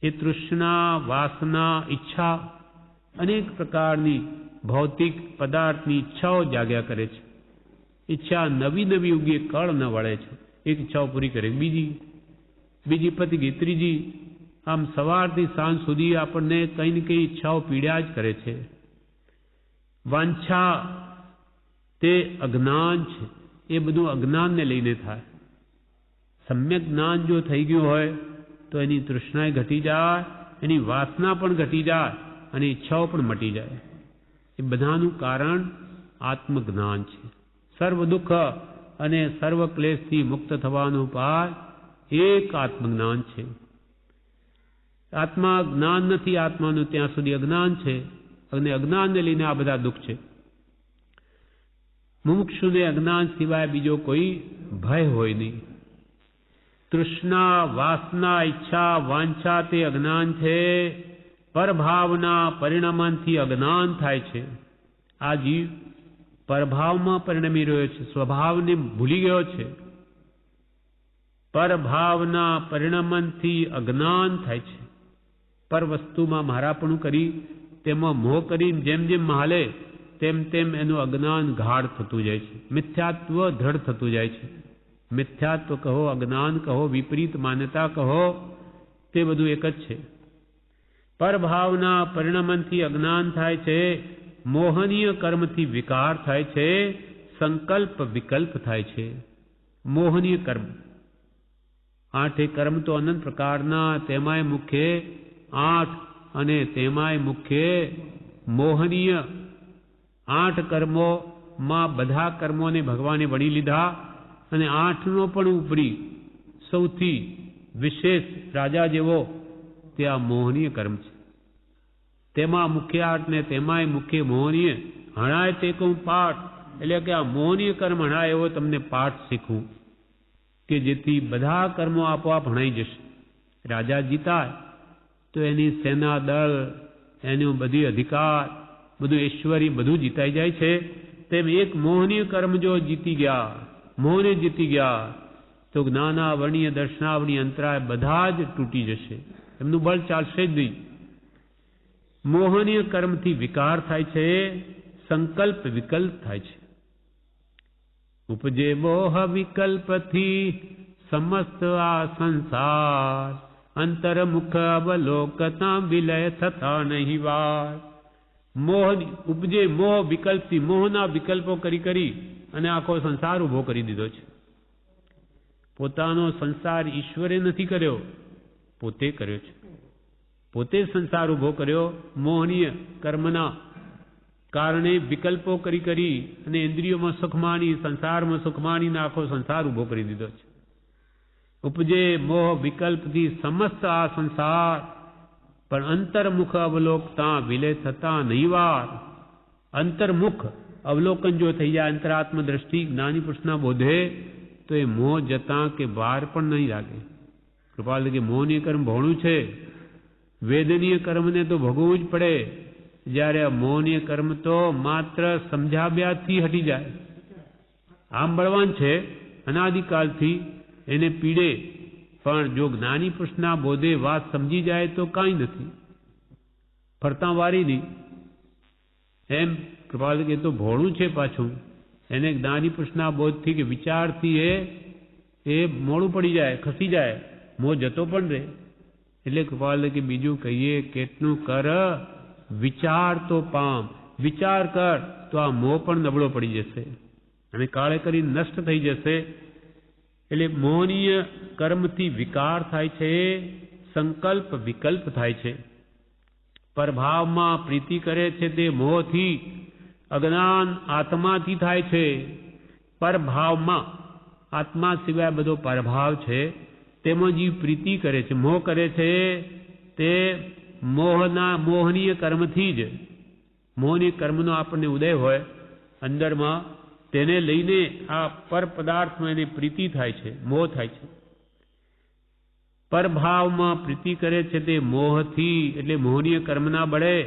એ તૃષ્ણા વાસના ઈચ્છા અનેક પ્રકારની ભૌતિક પદાર્થની ઈચ્છાઓ જાગ્યા કરે છે. ઈચ્છા નવી નવી ઉગી કળ ન વળે છે. એક ઈચ્છાઓ પૂરી કરે બીજી પતી ગઈ ત્રીજી. આમ સવારથી સાંજ સુધી આપણને કંઈ ને કંઈ ઈચ્છાઓ પીડ્યા જ કરે છે. વાંછા તે અજ્ઞાન છે. એ બધું અજ્ઞાનને લઈને થાય. સમ્યક જ્ઞાન જો થઈ ગયું હોય તો એની તૃષ્ણાએ ઘટી જાય, એની વાસના પણ ઘટી જાય અને ઈચ્છાઓ પણ મટી જાય. એ બધાનું કારણ આત્મજ્ઞાન છે. સર્વ દુઃખ અને સર્વ ક્લેશથી મુક્ત થવાનો ઉપાય એક આત્મજ્ઞાન છે. આત્મા જ્ઞાન નથી આત્માનું ત્યાં સુધી અજ્ઞાન છે અને અજ્ઞાનને લઈને આ બધા દુઃખ છે. મુમુક્ષુને અજ્ઞાન સિવાય બીજો કોઈ ભય હોય નહીં. તૃષ્ણા વાસના ઈચ્છા વાંછા તે અજ્ઞાન છે. પરભાવના પરિણામથી અજ્ઞાન થાય છે. આ જીવ પરભાવમાં પરિણમી રહ્યો છે, સ્વભાવને ભૂલી ગયો છે. પરભાવના પરિણામથી અજ્ઞાન થાય છે. પર વસ્તુમાં મારાપણું કરી તેમાં મોહ કરી જેમ જેમ હાલે તેમ તેમ એનું અજ્ઞાન ગાઢ થતું જાય છે. મિથ્યાત્વ દ્રઢ થતું જાય છે. મિથ્યાત્વ કહો, અજ્ઞાન કહો, વિપરીત માન્યતા કહો, તે બધું એક જ છે. પરભાવના પરિણામથી અજ્ઞાન થાય છે. મોહનીય કર્મથી વિકાર થાય છે. સંકલ્પ વિકલ્પ થાય છે. મોહનીય કર્મ 8 કર્મ તો અનંત પ્રકારના, તેમાંય મુખ્ય 8 અને તેમાંય મુખ્ય મોહનીય 8 કર્મોમાં બધા કર્મોને ભગવાને વણી લીધા અને 8નો પણ ઉપરી સૌથી વિશેષ રાજા જેવો તે આ મોહનીય કર્મ છે. તેમાં મુખ્ય 8 ને તેમાંય મુખ્ય મોહનીય. હણાય તે કહું પાઠ, એટલે કે આ મોહનીય કર્મ હણાય એવો તમને પાઠ શીખવું કે જેથી બધા કર્મો આપોઆપ હણાઈ જશે. રાજા જીતાય તો એની સેના દળ, એનું બધી અધિકાર, બધું ઐશ્વર્ય બધું જીતાઈ જાય છે. તેમ એક મોહનીય કર્મ જો જીતી ગયા, મોહને જીતી ગયા તો જ્ઞાનાવરણીય, દર્શનાવરણીય અંતરાય બધા જ તૂટી જશે, એમનું બળ ચાલશે જ નહીં. મોહનીય કર્મથી વિકાર થાય છે, સંકલ્પ વિકલ્પ થાય છે. ઉપજે મોહ વિકલ્પથી સમસ્ત આ સંસાર, અંતર્મુખ અવલોકતા વિલય થતા નહીં વાર. મોહ ઉપજે મોહ વિકલ્પથી, મોહના વિકલ્પો કરી અને આખો સંસાર ઉભો કરી દીધો છે. પોતાનો સંસાર ઈશ્વરે નથી કર્યો, પોતે કર્યો છે. પોતે સંસાર ઉભો કર્યો. મોહનીય કર્મના કારણે વિકલ્પો કરી અને ઇન્દ્રિયોમાં સુખ માણી, સંસારમાં સુખ માણીને આખો સંસાર ઉભો કરી દીધો છે. ઉપજે મોહ વિકલ્પથી સમસ્ત આ સંસાર, પણ અંતર્મુખ અવલોકતા વિલય થતા નહીં વાર. અંતર્મુખ અવલોકન જો થઈ જાય, અંતરાત્મ દ્રષ્ટિ જ્ઞાની પુરુષના બોધે, તો એ મોહ જતા કે વાર પણ નહીં લાગે. કૃપાલ કે મોહનીય કર્મ ભોળું છે, વેદનીય કર્મને તો ભોગવવું જ પડે. જ્યારે મોહનીય કર્મ તો માત્ર સમજાવ્યાથી હટી જાય. આમ બળવાન છે, અનાદિકાલથી એને પીડે, પણ જો જ્ઞાની પુરુષના બોધે વાત સમજી જાય તો કાંઈ નથી, ફરતા વારી નહીં. એમ કૃપાલ કે તો ભોળું છે પાછું, એને જ્ઞાની પુરુષના બોધથી કે વિચારથી એ મોડું પડી જાય, ખસી જાય, મોહ જતો પણ રહે. એટલે કૃપાલ કે બીજું કહીએ, કેટલું કર વિચાર તો પામ. વિચાર કર તો આ મોહ પણ નબળો પડી જશે અને કાળે કરી નષ્ટ થઈ જશે. એટલે મોહનીય કર્મથી વિકાર થાય છે, સંકલ્પ વિકલ્પ થાય છે. પરભાવમાં પ્રીતિ કરે છે તે મોહથી, અજ્ઞાન આત્માથી થાય છે. પરભાવમાં આત્મા સિવાય બધો પરભાવ છે, તેમાં જીવ પ્રીતિ કરે છે, મોહ કરે છે, તે મોહનીય કર્મથી જ. મોહનીય કર્મનો આપણને ઉદય હોય અંદરમાં, તેને લઈને આ પર પદાર્થમાં એને પ્રીતિ થાય છે, મોહ થાય છે. પરભાવમાં પ્રીતિ કરે છે તે મોહથી, એટલે મોહનીય કર્મના બળે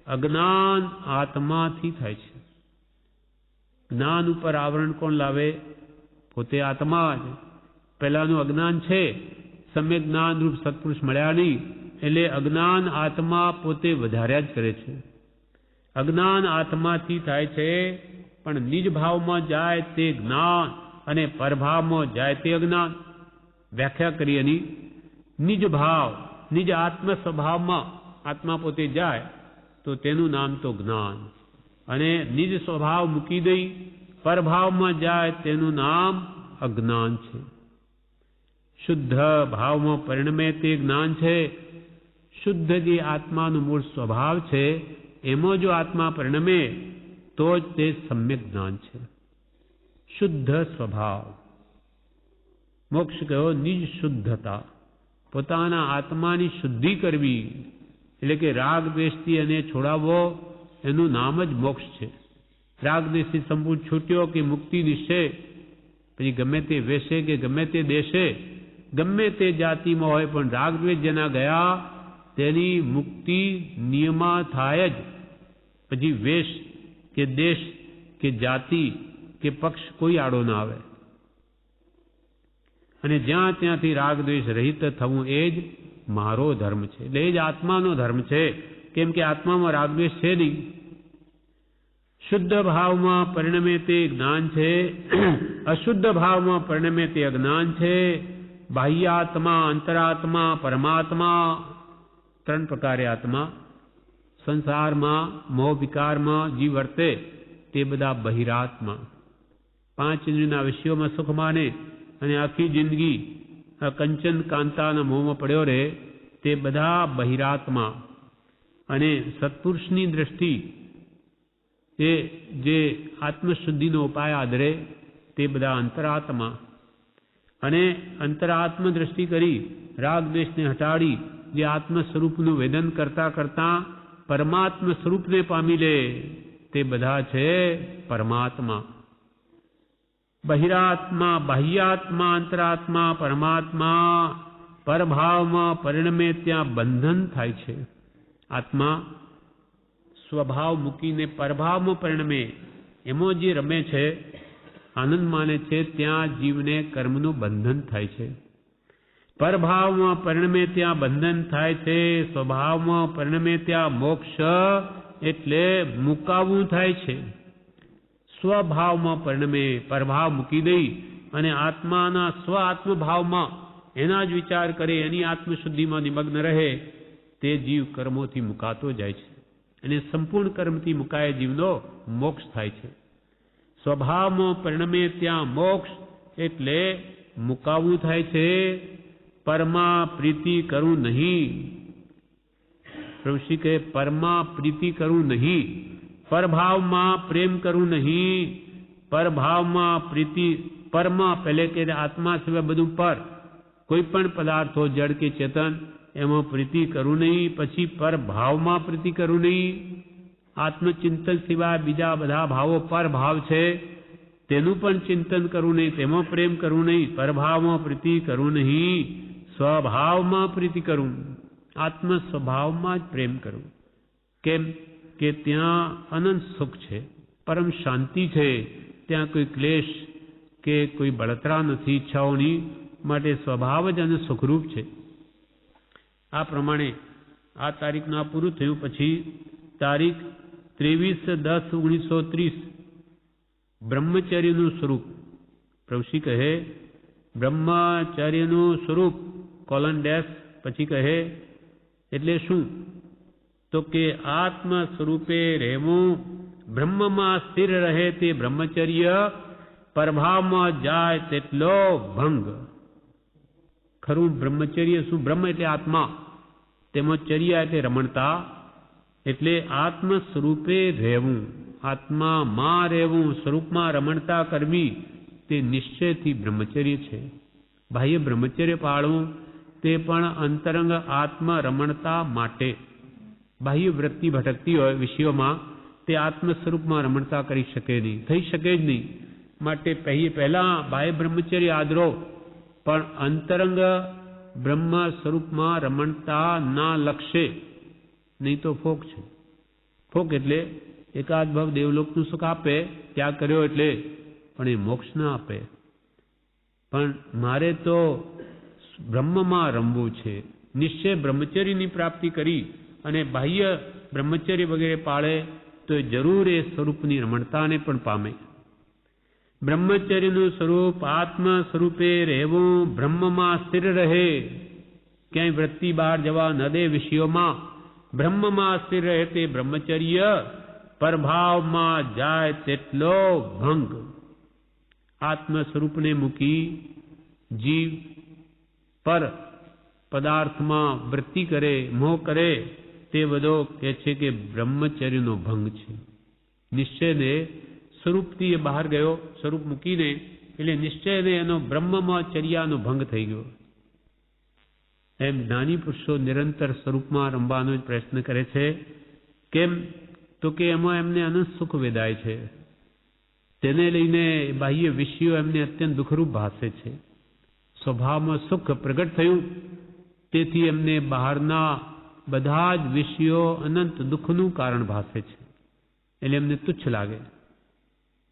અજ્ઞાન આત્માથી થાય છે. જ્ઞાન ઉપર આવરણ કોણ લાવે? પોતે આત્મા જ. પહેલાનું અજ્ઞાન છે, સમ્યક જ્ઞાન રૂપ સત્પુરુષ મળ્યા નહીં, એટલે અજ્ઞાન આત્મા પોતે વધાર્યા જ કરે છે. અજ્ઞાન આત્માથી થાય છે, પણ નિજ ભાવમાં જાય તે જ્ઞાન અને પરભાવમાં જાય તે અજ્ઞાન. વ્યાખ્યા કરી એની, નિજ ભાવ, નિજ આત્મ સ્વભાવમાં આત્મા પોતે જાય તો તેનું નામ તો જ્ઞાન, અને નિજ સ્વભાવ મૂકી દઈ પરભાવમાં જાય તેનું નામ અજ્ઞાન છે. શુદ્ધ ભાવમાં પરિણમે તે જ્ઞાન છે. શુદ્ધ જે આત્માનું મૂળ સ્વભાવ છે એમાં જો આત્મા પરિણમે તો જ તે સમ્યક જ્ઞાન છે. શુદ્ધ સ્વભાવ, મોક્ષ કયો નિજ શુદ્ધતા, પોતાના આત્માની શુદ્ધિ કરવી, એટલે કે રાગ દ્વેષથી એને છોડાવવો, એનું નામ જ મોક્ષ છે. રાગ દ્વેષથી સંપૂર્ણ છૂટ્યો કે મુક્તિ નિશ્ચય, પછી ગમે તે વેશે કે ગમે તે દેશે, ગમે તે જાતિમાં હોય, પણ રાગ દ્વેષ જેના ગયા તેની મુક્તિ નિયમા થાય જ. પછી વેશ કે દેશ કે જાતિ કે પક્ષ કોઈ આડો ના આવે. અને જ્યાં ત્યાંથી રાગ દ્વેષ રહિત થવું એ જ મારો ધર્મ છે, એટલે એ જ આત્માનો ધર્મ છે. કેમ કે આત્મામાં રાગ દ્વેષ છે નહીં. શુદ્ધ ભાવમાં પરિણમે તે જ્ઞાન છે, અશુદ્ધ ભાવમાં પરિણમે તે અજ્ઞાન છે. બાહ્યાત્મા, અંતરાત્મા, પરમાત્મા, ત્રણ પ્રકારે આત્મા. સંસારમાં મોહ વિકારમાં જીવ વર્તે તે બધા બહિરાત્મા. પાંચ ઇન્દ્રિયના વિષયોમાં સુખ માને અને આખી જિંદગી કંચન કાંતાના મોહમાં પડ્યો રહે તે બધા બહિરાત્મા. અને સત્પુરુષની દ્રષ્ટિ એ જે આત્મશુદ્ધિનો ઉપાય આદરે તે બધા અંતરાત્મા. અને અંતરાત્મ દ્રષ્ટિ કરી રાગ દ્વેષને હટાડી જે આત્મ સ્વરૂપનું વેદન કરતા કરતા પરમાત્મ સ્વરૂપને પામી લે તે બધા છે પરમાત્મા. બહિરાત્મા, બાહ્યાત્મા, અંતરાત્મા, પરમાત્મા પરભાવમાં પરિણમે ત્યાં બંધન થાય છે. આત્મા સ્વભાવ મૂકીને પરભાવમાં પરિણમે, એમાં જે રમે છે આનંદ માને છે ત્યાં જીવને કર્મનું બંધન થાય છે. પરભાવમાં પરિણમે ત્યાં બંધન થાય છે. સ્વભાવમાં પરિણમે ત્યાં મોક્ષ એટલે મુકાવવું થાય છે. સ્વભાવમાં પરિણમે પરભાવ મૂકી દઈ અને આત્માના સ્વ આત્મભાવમાં એના જ વિચાર કરે, એની આત્મશુદ્ધિમાં નિમગ્ન રહે, તે જીવ કર્મોથી મુકાતો જાય છે અને સંપૂર્ણ કર્મથી મુકાય જીવનો મોક્ષ થાય છે. સ્વભાવમાં પરિણમે ત્યાં મોક્ષ એટલે મુકાવવું થાય છે. પરમા પ્રીતિ કરું નહીં. પ્રભુશ્રી કહે પરમા પ્રીતિ કરું નહીં, પરભાવમાં પ્રેમ કરું નહીં. પરભાવમાં પ્રીતિ, પરમાં પહેલે કે આત્મા સિવાય બધું પર, કોઈ પણ પદાર્થો જડ કે ચેતન એમાં પ્રીતિ કરું નહીં. પછી પરભાવમાં પ્રીતિ કરું નહીં. આત્મચિંતન સિવાય બીજા બધા ભાવો પર ભાવ છે તેનું પણ ચિંતન કરવું નહીં, તેમાં પ્રેમ કરવું નહીં. પરભાવમાં પ્રીતિ કરવું નહીં, સ્વભાવમાં પ્રીતિ કરવું, આત્મ સ્વભાવમાં જ પ્રેમ કરવું. કેમ કે ત્યાં અનંત સુખ છે, પરમ શાંતિ છે, ત્યાં કોઈ ક્લેશ કે કોઈ બળતરા નથી ઈચ્છાઓની, માટે સ્વભાવ જ અને સુખરૂપ છે. આ પ્રમાણે આ તારીખનું આ પૂરું થયું. પછી તારીખ 23/10/1930 બ્રહ્મચર્યનું સ્વરૂપ. પ્રભુશ્રી કહે બ્રહ્મચર્યનું સ્વરૂપ :, પછી કહે એટલે શું? તો કે આત્મ સ્વરૂપે રહેવું, બ્રહ્મમાં સ્થિર રહે તે બ્રહ્મચર્ય, પરભાવમાં જાય તેટલો ભંગ. ખરું બ્રહ્મચર્ય શું? બ્રહ્મ એટલે આત્મા, તેમાં ચર્યા એટલે રમણતા. એટલે આત્મ સ્વરૂપે રહેવું, આત્મામાં રહેવું, સ્વરૂપમાં રમણતા કરવી, તે નિશ્ચયથી બ્રહ્મચર્ય છે. બાહ્ય બ્રહ્મચર્ય પાળવું તે પણ અંતરંગ આત્મ રમણતા માટે. બાહ્ય વૃત્તિ ભટકતી હોય વિષયોમાં, તે આત્મ સ્વરૂપમાં રમણતા કરી શકે નહીં, થઈ શકે જ નહીં. માટે પહેલા બાહ્ય બ્રહ્મચર્ય આદરો, પણ અંતરંગ બ્રહ્મ સ્વરૂપમાં રમણતા ના લક્ષે, નહીં તો ફોક છે. ફોક એટલે એકાદ ભાવ દેવલોકનું સુખ આપે, ત્યાગ કર્યો એટલે, પણ એ મોક્ષ ના આપે. પણ મારે તો બ્રહ્મમાં રમવું છે. નિશ્ચય બ્રહ્મચર્યની પ્રાપ્તિ કરી અને બાહ્ય બ્રહ્મચર્ય વગેરે પાળે તો જરૂર એ સ્વરૂપની રમણતાને પણ પામે. બ્રહ્મચર્યનું સ્વરૂપ આત્મ સ્વરૂપે રહેવું, બ્રહ્મમાં સ્થિર રહે, ક્યાંય વૃત્તિ બહાર જવા ન દે વિષયોમાં, બ્રહ્મમાં સ્થિર રહે તે બ્રહ્મચર્ય, પરભાવમાં જાય તેટલો ભંગ. આત્મ સ્વરૂપને મૂકી જીવ પર પદાર્થમાં વૃત્તિ કરે, મોહ કરે, તે બધો કહે છે કે બ્રહ્મચર્યનો ભંગ છે. નિશ્ચયને સ્વરૂપથી એ બહાર ગયો, સ્વરૂપ મૂકીને, એટલે નિશ્ચયને એનો બ્રહ્મમાં ચર્યાનો ભંગ થઈ ગયો. એમ જ્ઞાની પુરુષો નિરંતર સ્વરૂપમાં રમવાનો જ પ્રયત્ન કરે છે. કેમ? તો કે એમાં એમને અનંત સુખ વેદાય છે. તેને લઈને બાહ્ય વિષયો એમને અત્યંત દુઃખરૂપ ભાસે છે. સ્વભાવમાં સુખ પ્રગટ થયું, તેથી એમને બહારના બધા જ વિષયો અનંત દુઃખનું કારણ ભાસે છે, એટલે એમને તુચ્છ લાગે.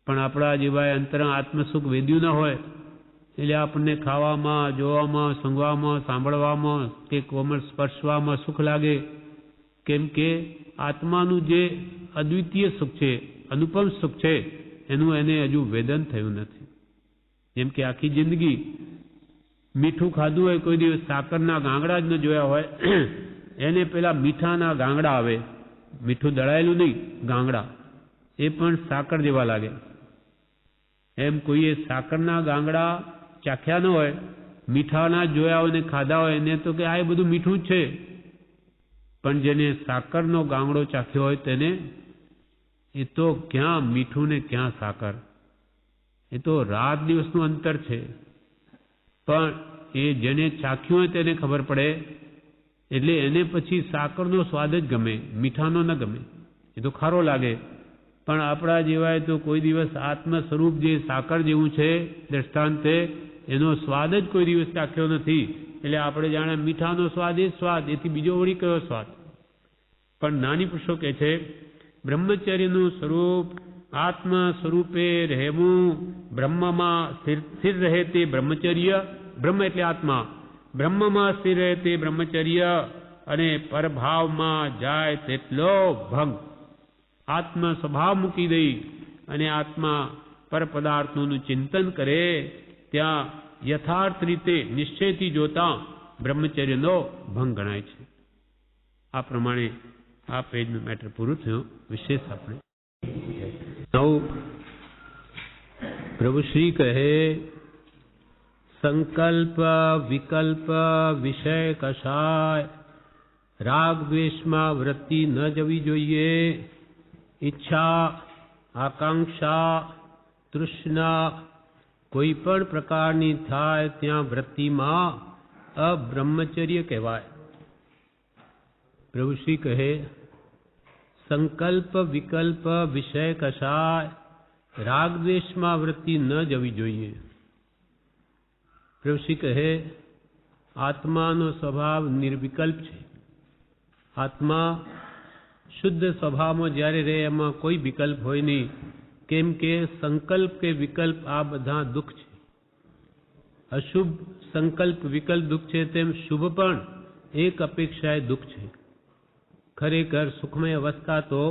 પણ આપણા જેવા અંતરંગ આત્મસુખ વેદ્યું ન હોય, એટલે આપણને ખાવામાં, જોવામાં, સૂંઘવામાં, સાંભળવામાં કે કોમળ સ્પર્શવામાં સુખ લાગે. કેમ કે આત્માનું જે અદ્વિતીય સુખ છે, અનુપમ સુખ છે, એનું એને હજુ વેદન થયું નથી. જેમ કે આખી જિંદગી મીઠું ખાધું હોય, કોઈ દિવસ સાકરના ગાંગડા જ ન જોયા હોય, એને પેલા મીઠાના ગાંગડા આવે, મીઠું દળાયેલું નહીં, ગાંગડા, એ પણ સાકર જેવા લાગે. એમ કોઈએ સાકરના ગાંગડા ચાખ્યા ન હોય, મીઠાના જોયા હોય ને ખાધા હોય, એને તો કે આ એ બધું મીઠું જ છે. પણ જેને સાકરનો ગાંગડો ચાખ્યો હોય તેને એ તો ક્યાં મીઠું ને ક્યાં સાકર, એ તો રાત દિવસનું અંતર છે. પણ એ જેને ચાખ્યું હોય તેને ખબર પડે, એટલે એને પછી સાકરનો સ્વાદ જ ગમે, મીઠાનો ન ગમે. એ તો ખારો લાગે. પણ આપણા જેવાય તો કોઈ દિવસ આત્મ સ્વરૂપ જે સાકર જેવું છે દ્રષ્ટાંતે, એનો સ્વાદ જ કોઈ દિવસ ચાખ્યો નથી. એટલે આપણે જાણે મીઠાનો સ્વાદ એ સ્વાદ, એથી બીજો વળી કયો સ્વાદ. પણ નાની પુરુષો કહે છે બ્રહ્મચર્યનું સ્વરૂપ આત્મ સ્વરૂપે રહેવું, બ્રહ્મમાં સ્થિર રહે તે બ્રહ્મચર્ય, બ્રહ્મ એટલે આત્મા, બ્રહ્મમાં સ્થિર રહે તે બ્રહ્મચર્ય, અને પરભાવમાં જાય તેટલો ભંગ. આત્મ સ્વભાવ મૂકી દઈ અને આત્મા પર પદાર્થોનું ચિંતન કરે, ત્યાં યથાર્થ રીતે નિશ્ચયથી જોતા બ્રહ્મચર્યનો ભંગ ગણાય છે. આ પ્રમાણે આ પેજનું મેટર પૂરું થયું. વિશેષ આપણે 9 પ્રભુ શ્રી કહે, સંકલ્પ વિકલ્પ વિષય કશાય રાગ દ્વેષમાં વૃત્તિ ન જવી જોઈએ. ઈચ્છા, આકાંક્ષા, તૃષ્ણા કોઈ પણ પ્રકારની થાય ત્યાં વૃત્તિમાં અબ્રહ્મચર્ય કહેવાય. પ્રભુ શ્રી કહે, સંકલ્પ વિકલ્પ વિષય કશાય રાગ દ્વેષમાં વૃત્તિ ન જવી જોઈએ. પ્રભુ શ્રી કહે, આત્માનો સ્વભાવ નિર્વિકલ્પ છે. આત્મા શુદ્ધ સ્વભાવમાં જ્યારે રહે એમાં કોઈ વિકલ્પ હોય નહીં. કેમ કે સંકલ્પ કે વિકલ્પ આ બધા દુઃખ છે. અશુભ સંકલ્પ વિકલ્પ દુઃખ છે, તેમ શુભ પણ એક અપેક્ષાએ દુઃખ છે. ખરેખર સુખમય અવસ્થા તો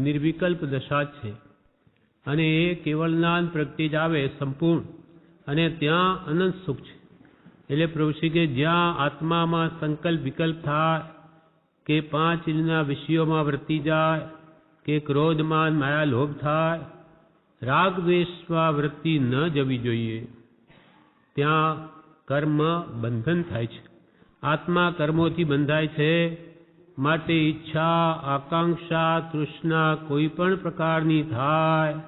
નિર્વિકલ્પ દશા જ છે, અને એ કેવળ જ્ઞાન પ્રગટી જ આવે સંપૂર્ણ, અને ત્યાં અનંત સુખ છે. એટલે પ્રભુ શ્રી કે જ્યાં આત્મામાં સંકલ્પ વિકલ્પ થાય, કે 5 ઇન્દ્રિયના વિષયોમાં વૃત્તિ જાય, કે ક્રોધમાન માયા લોભ થાય, રાગ દ્વેષમાં વૃત્તિ ન જવી જોઈએ. ત્યાં કર્મ બંધન થાય છે. આત્મા કર્મોથી બંધાય છે. માટે ઈચ્છા, આકાંક્ષા, તૃષ્ણા કોઈ પણ પ્રકારની થાય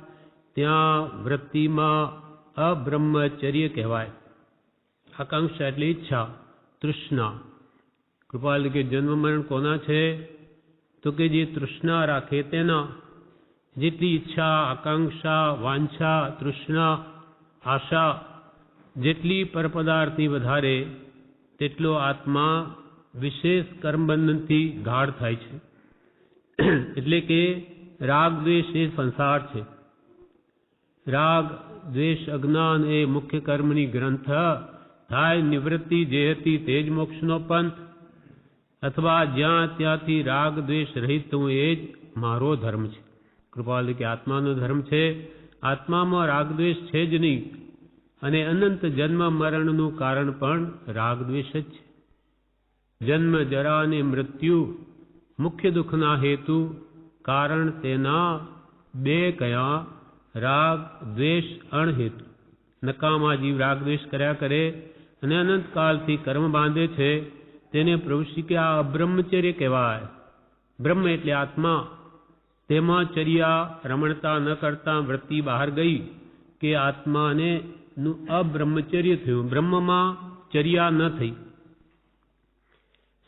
ત્યાં વૃત્તિમાં અબ્રહ્મચર્ય કહેવાય. આકાંક્ષા એટલે ઈચ્છા, તૃષ્ણા. કૃપાલ કે જન્મ મરણ કોના છે? તો કે જે તૃષ્ણા રાખે તેના. જેટલી ઈચ્છા, આકાંક્ષા, વાંછા, તૃષ્ણા, આશા જેટલી પરપદાર્થની વધારે, તેટલો આત્મા વિશેષ કર્મબંધનથી ગાઢ થાય છે. એટલે કે રાગ દ્વેષ એ સંસાર છે. રાગ દ્વેષ અજ્ઞાન એ મુખ્ય કર્મની ગ્રંથ થાય નિવૃત્તિ જે હતી તે જ મોક્ષનો પંથ. અથવા જ્યાં ત્યાંથી રાગ દ્વેષ રહિત હું એ જ મારો ધર્મ છે. કૃપાલ કે આત્માનો ધર્મ છે. આત્મામાં રાગ દ્વેષ છે જ નહીં, અને અનંત જન્મ મરણનું કારણ પણ રાગ દ્વેષ જ છે. જન્મ જરા અને મૃત્યુ મુખ્ય દુઃખના હેતુ કારણ તેના 2 કયા? રાગ દ્વેષ અણહેતુ. નકામા જીવ રાગ દ્વેષ કર્યા કરે અને અનંતકાલથી કર્મ બાંધે છે, તેને પ્રભુ શ્રી કે આ અબ્રહ્મચર્ય કહેવાય. બ્રહ્મ એટલે આત્મા. તેમાં ચર્યા રમણતા ન કરતા વૃત્તિ બહાર ગઈ કે આત્માને નું અબ્રહ્મચર્ય થયું. બ્રહ્મમાં ચર્યા ન થઈ.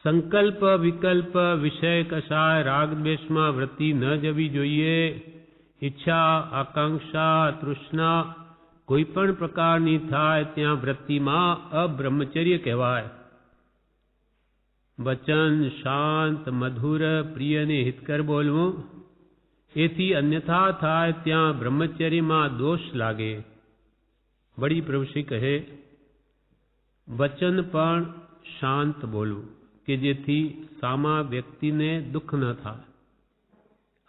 સંકલ્પ વિકલ્પ વિષય કશાય રાગ દ્વેષમાં વૃત્તિ ન જવી જોઈએ. ઈચ્છા, આકાંક્ષા, તૃષ્ણા કોઈ પણ પ્રકારની થાય ત્યાં વૃત્તિમાં અબ્રહ્મચર્ય કહેવાય. વચન શાંત, મધુર, પ્રિય અને હિતકર બોલવું, એથી અન્યથા થાય ત્યાં બ્રહ્મચર્યમાં દોષ લાગે. વળી પ્રભુ શ્રી કહે, વચન પણ શાંત બોલવું, કે જેથી સામા વ્યક્તિને દુઃખ ન થાય.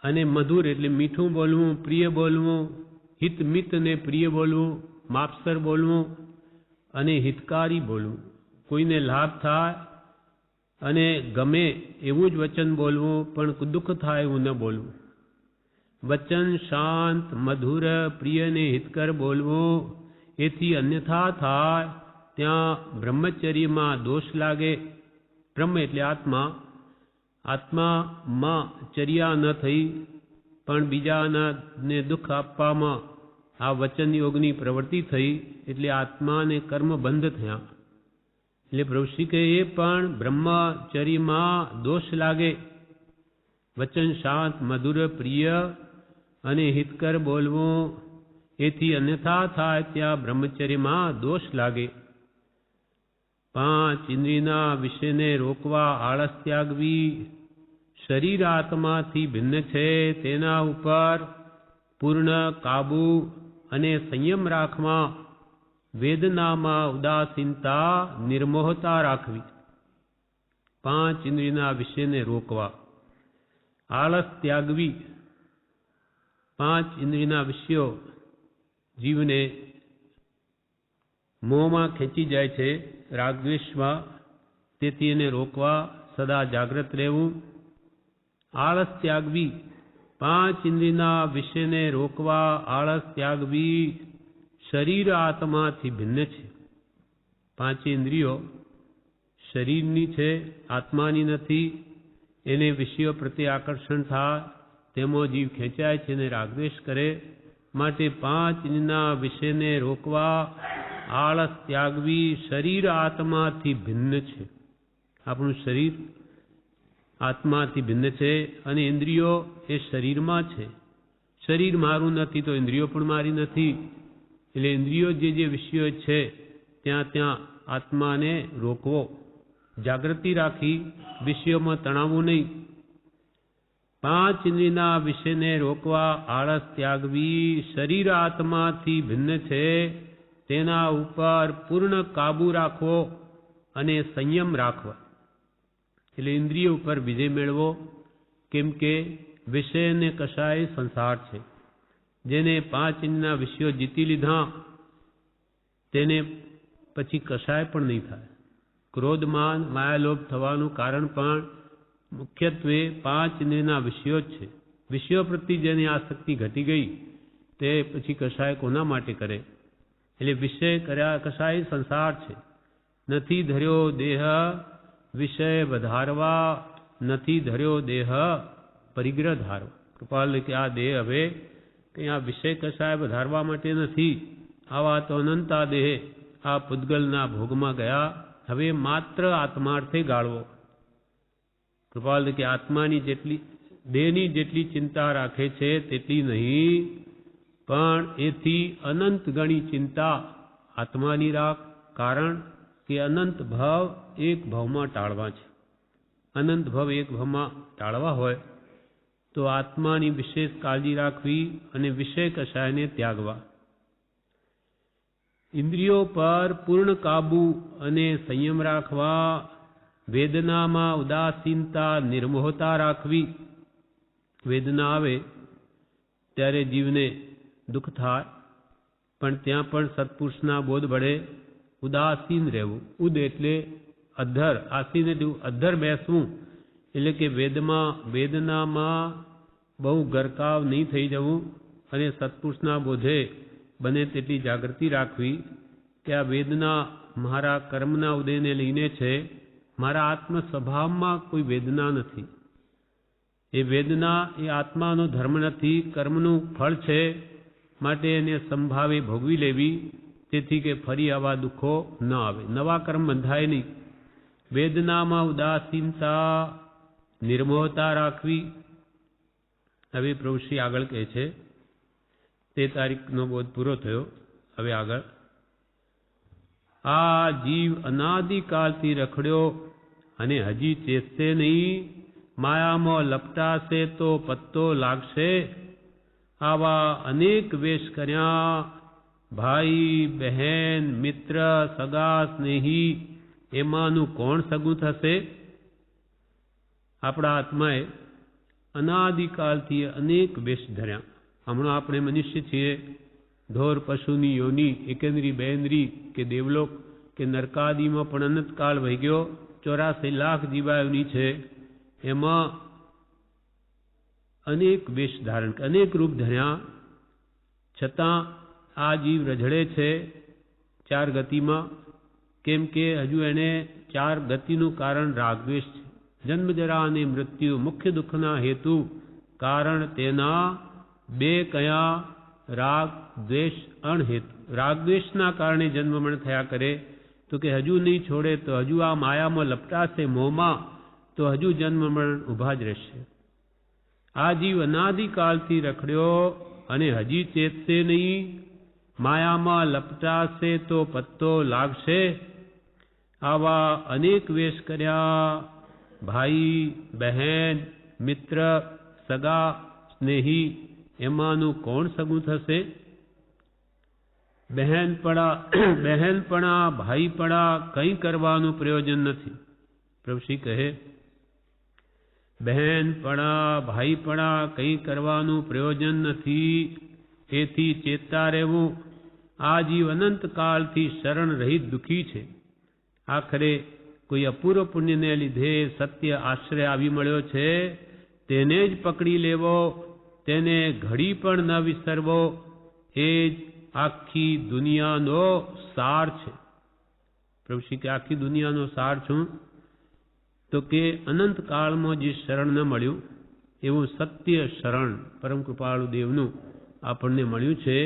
અને મધુર એટલે મીઠું બોલવું, પ્રિય બોલવું, હિત મિત ને પ્રિય બોલવું, માપસર બોલવું અને હિતકારી બોલવું. કોઈને લાભ થાય અને ગમે એવું જ વચન બોલવું, પણ દુઃખ થાય એવું ન બોલવું. વચન શાંત, મધુર, પ્રિય ને હિતકર બોલવું, એથી અન્યથા થાય ત્યાં બ્રહ્મચર્યમાં દોષ લાગે. બ્રહ્મ એટલે આત્મા. આત્મામાં ચર્યા ન થઈ, પણ બીજાને દુઃખ આપવામાં આ વચન યોગની પ્રવૃત્તિ થઈ, એટલે આત્માને કર્મ બંધ થયા. એટલે પ્રભુ શ્રી કહે એ પણ બ્રહ્મચર્યમાં દોષ લાગે. વચન શાંત, મધુર, પ્રિય અને હિતકર બોલવું, એથી અન્યથા થાય ત્યાં બ્રહ્મચર્યમાં દોષ લાગે. 5 ઇન્દ્રિયના વિષયને રોકવા આળસ ત્યાગવી. શરીર આત્માથી ભિન્ન છે તેના ઉપર પૂર્ણ કાબુ અને સંયમ રાખવા, વેદનામાં ઉદાસીનતા નિર્મોહતા રાખવી, 5 ઇન્દ્રિયના વિષયને રોકવા, આળસ ત્યાગવી. 5 ઇન્દ્રિયના વિષયો જીવને મોહમાં ખેંચી જાય છે, રાગદ્વેષમાં, તેથી એને રોકવા સદા જાગ્રત રહેવું. આળસ ત્યાગવી, 5 ઇન્દ્રિયના વિષયને રોકવા, આળસ ત્યાગવી. શરીર આત્માથી ભિન્ન છે. 5 ઇન્દ્રિયો શરીરની છે, આત્માની નથી. એને વિષયો પ્રત્યે આકર્ષણ થાય, તેમાં જીવ ખેંચાય છે અને રાગદ્વેષ કરે. માટે 5 ઇન્દ્રિયના વિષયને રોકવા, આળસ ત્યાગવી. શરીર આત્માથી ભિન્ન છે. આપણું શરીર આત્માથી ભિન્ન છે અને ઇન્દ્રિયો એ શરીરમાં છે. શરીર મારું નથી તો ઇન્દ્રિયો પણ મારી નથી. એટલે ઇન્દ્રિયો જે વિષયો છે ત્યાં આત્માને રોકવો, જાગૃતિ રાખી, વિષયોમાં તણાવવું નહીં. 5 ઇન્દ્રિયના વિષયને રોકવા, આળસ ત્યાગવી. શરીર આત્માથી ભિન્ન છે, તેના ઉપર પૂર્ણ કાબુ રાખવો અને સંયમ રાખવા. એટલે ઇન્દ્રિય ઉપર વિજય મેળવો. કેમ કે વિષય ને કશાય સંસાર છે. જેને 5 ઇન્દ્રિયના વિષયો જીતી લીધા તેને પછી કશાય પણ નહીં થાય. ક્રોધ, માન, માયાલોભ થવાનું કારણ પણ મુખ્યત્વે 5 ઇન્દ્રિયના વિષયો જ છે. વિષયો પ્રત્યે જેની આસક્તિ ઘટી ગઈ તે પછી કશાય કોના માટે કરે? એટલે વિષય કર્યા કશાય સંસાર છે. નથી ધર્યો દેહ વિષય વધારવા, નથી ધર્યો દેહ પરિગ્રહ ધારવા. કૃપાલ કે આ દેહ હવે કંઈ આ વિષય કશાય વધારવા માટે નથી. આવા તો અનંતા દેહ આ પૂતગલના ભોગમાં ગયા, હવે માત્ર આત્માર્થે ગાળવો. કૃપાલ કે આત્માની જેટલી દેહની જેટલી ચિંતા રાખે છે તેટલી નહીં, પણ એથી અનંત ગણી ચિંતા આત્માની રાખ. કારણ કે અનંત ભાવ એક ભાવમાં ટાળવા છે. અનંત ભાવ એક ભાવમાં ટાળવા હોય તો આત્માની વિશેષ કાળજી રાખવી અને વિષય કશાયને ત્યાગવા. ઇન્દ્રિયો પર પૂર્ણ કાબુ અને સંયમ રાખવા. વેદનામાં ઉદાસીનતા નિર્મોહતા રાખવી. વેદના આવે ત્યારે જીવને દુઃખ થાય, પણ ત્યાં પણ સત્પુરુષના બોધ વડે ઉદાસીન રહેવું. ઉદ એટલે અધ્ધર, આસીન એટલે અધ્ધર બેસવું. એટલે કે વેદનામાં બહુ ગરકાવ નહીં થઈ જવું અને સત્પુરુષના બોધે બને તેટલી જાગૃતિ રાખવી કે આ વેદના મારા કર્મના ઉદયને લઈને છે, મારા આત્મ સ્વભાવમાં કોઈ વેદના નથી. એ વેદના એ આત્માનો ધર્મ નથી, કર્મનું ફળ છે. માટે એને સંભાવે ભોગવી લેવી, તેથી કે ફરી આવા દુઃખો ન આવે, નવા કર્મ બંધાય નહીં. વેદનામાં ઉદાસીનતા નિર્મોહતા રાખવી. હવે પ્રભુશ્રી આગળ કહે છે, 13 તારીખનો બોધ પૂરો થયો. હવે આગળ, આ જીવ અનાદિકાળથી રખડ્યો અને હજી ચેતશે નહીં, માયામાં લપટાશે તો પત્તો લાગશે. આવા અનેક વેશ કર્યા, ભાઈ, બહેન, મિત્ર, સગા, સ્નેહી, એમાંનું કોણ સગું થશે? આપણા આત્માએ અનાદિકાળથી અનેક વેશ ધર્યા. હમણાં આપણે મનુષ્ય છીએ, ઢોર પશુની યોની, એકેન્દ્રી, બેન્દ્રી કે દેવલોક કે નરકાદીમાં પણ અનંતકાળ વહી ગયો. 84 લાખ જીવાયોની છે. એમાં અનેક વેશ ધારણ, અનેક રૂપ ધર્યા, છતાં આ જીવ રઝળે છે 4 ગતિમાં. કેમ કે હજુ એને 4 ગતિનું કારણ રાગદ્વેષ છે. જન્મ, જરા અને મૃત્યુ મુખ્ય દુઃખના હેતુ કારણ તેના 2 કયા? રાગ, દ્વેષ, અણહેતુ. રાગદ્વેષના કારણે જન્મ મરણ થયા કરે તો કે હજુ નહીં છોડે તો હજુ આ માયામાં લપટાશે, મોહમાં, તો હજુ જન્મ મરણ ઊભા જ રહેશે. આ જીવ અનાદિકાળથી રખડ્યો અને હજી ચેતશે નહીં, માયામાં લપટાશે તો પત્તો લાગશે. આવા અનેક વેશ કર્યા, ભાઈ, બહેન, મિત્ર, સગા, સ્નેહી, એમાંનું કોણ સગું થશે? બહેનપણા ભાઈપણા કંઈ કરવાનું પ્રયોજન નથી. પ્રભુશ્રી કહે બહેનપણા ભાઈપણા કંઈ કરવાનું પ્રયોજન નથી. એથી ચેતતા રહેવું. આ જીવ અનંત કાળથી શરણ રહિત દુઃખી છે. આખરે કોઈ અપૂર્વ પુણ્યને લીધે સત્ય આશ્રય આવી મળ્યો છે, તેને જ પકડી લેવો, તેને ઘડી પણ ન વિસરવો. એ જ આખી દુનિયાનો સાર છે. પ્રભુશ્રી કે આખી દુનિયાનો સાર છું? તો કે અનંત કાળમાં જે શરણ ન મળ્યું એવું સત્ય શરણ પરમ કૃપાળુ દેવનું આપણને મળ્યું છે.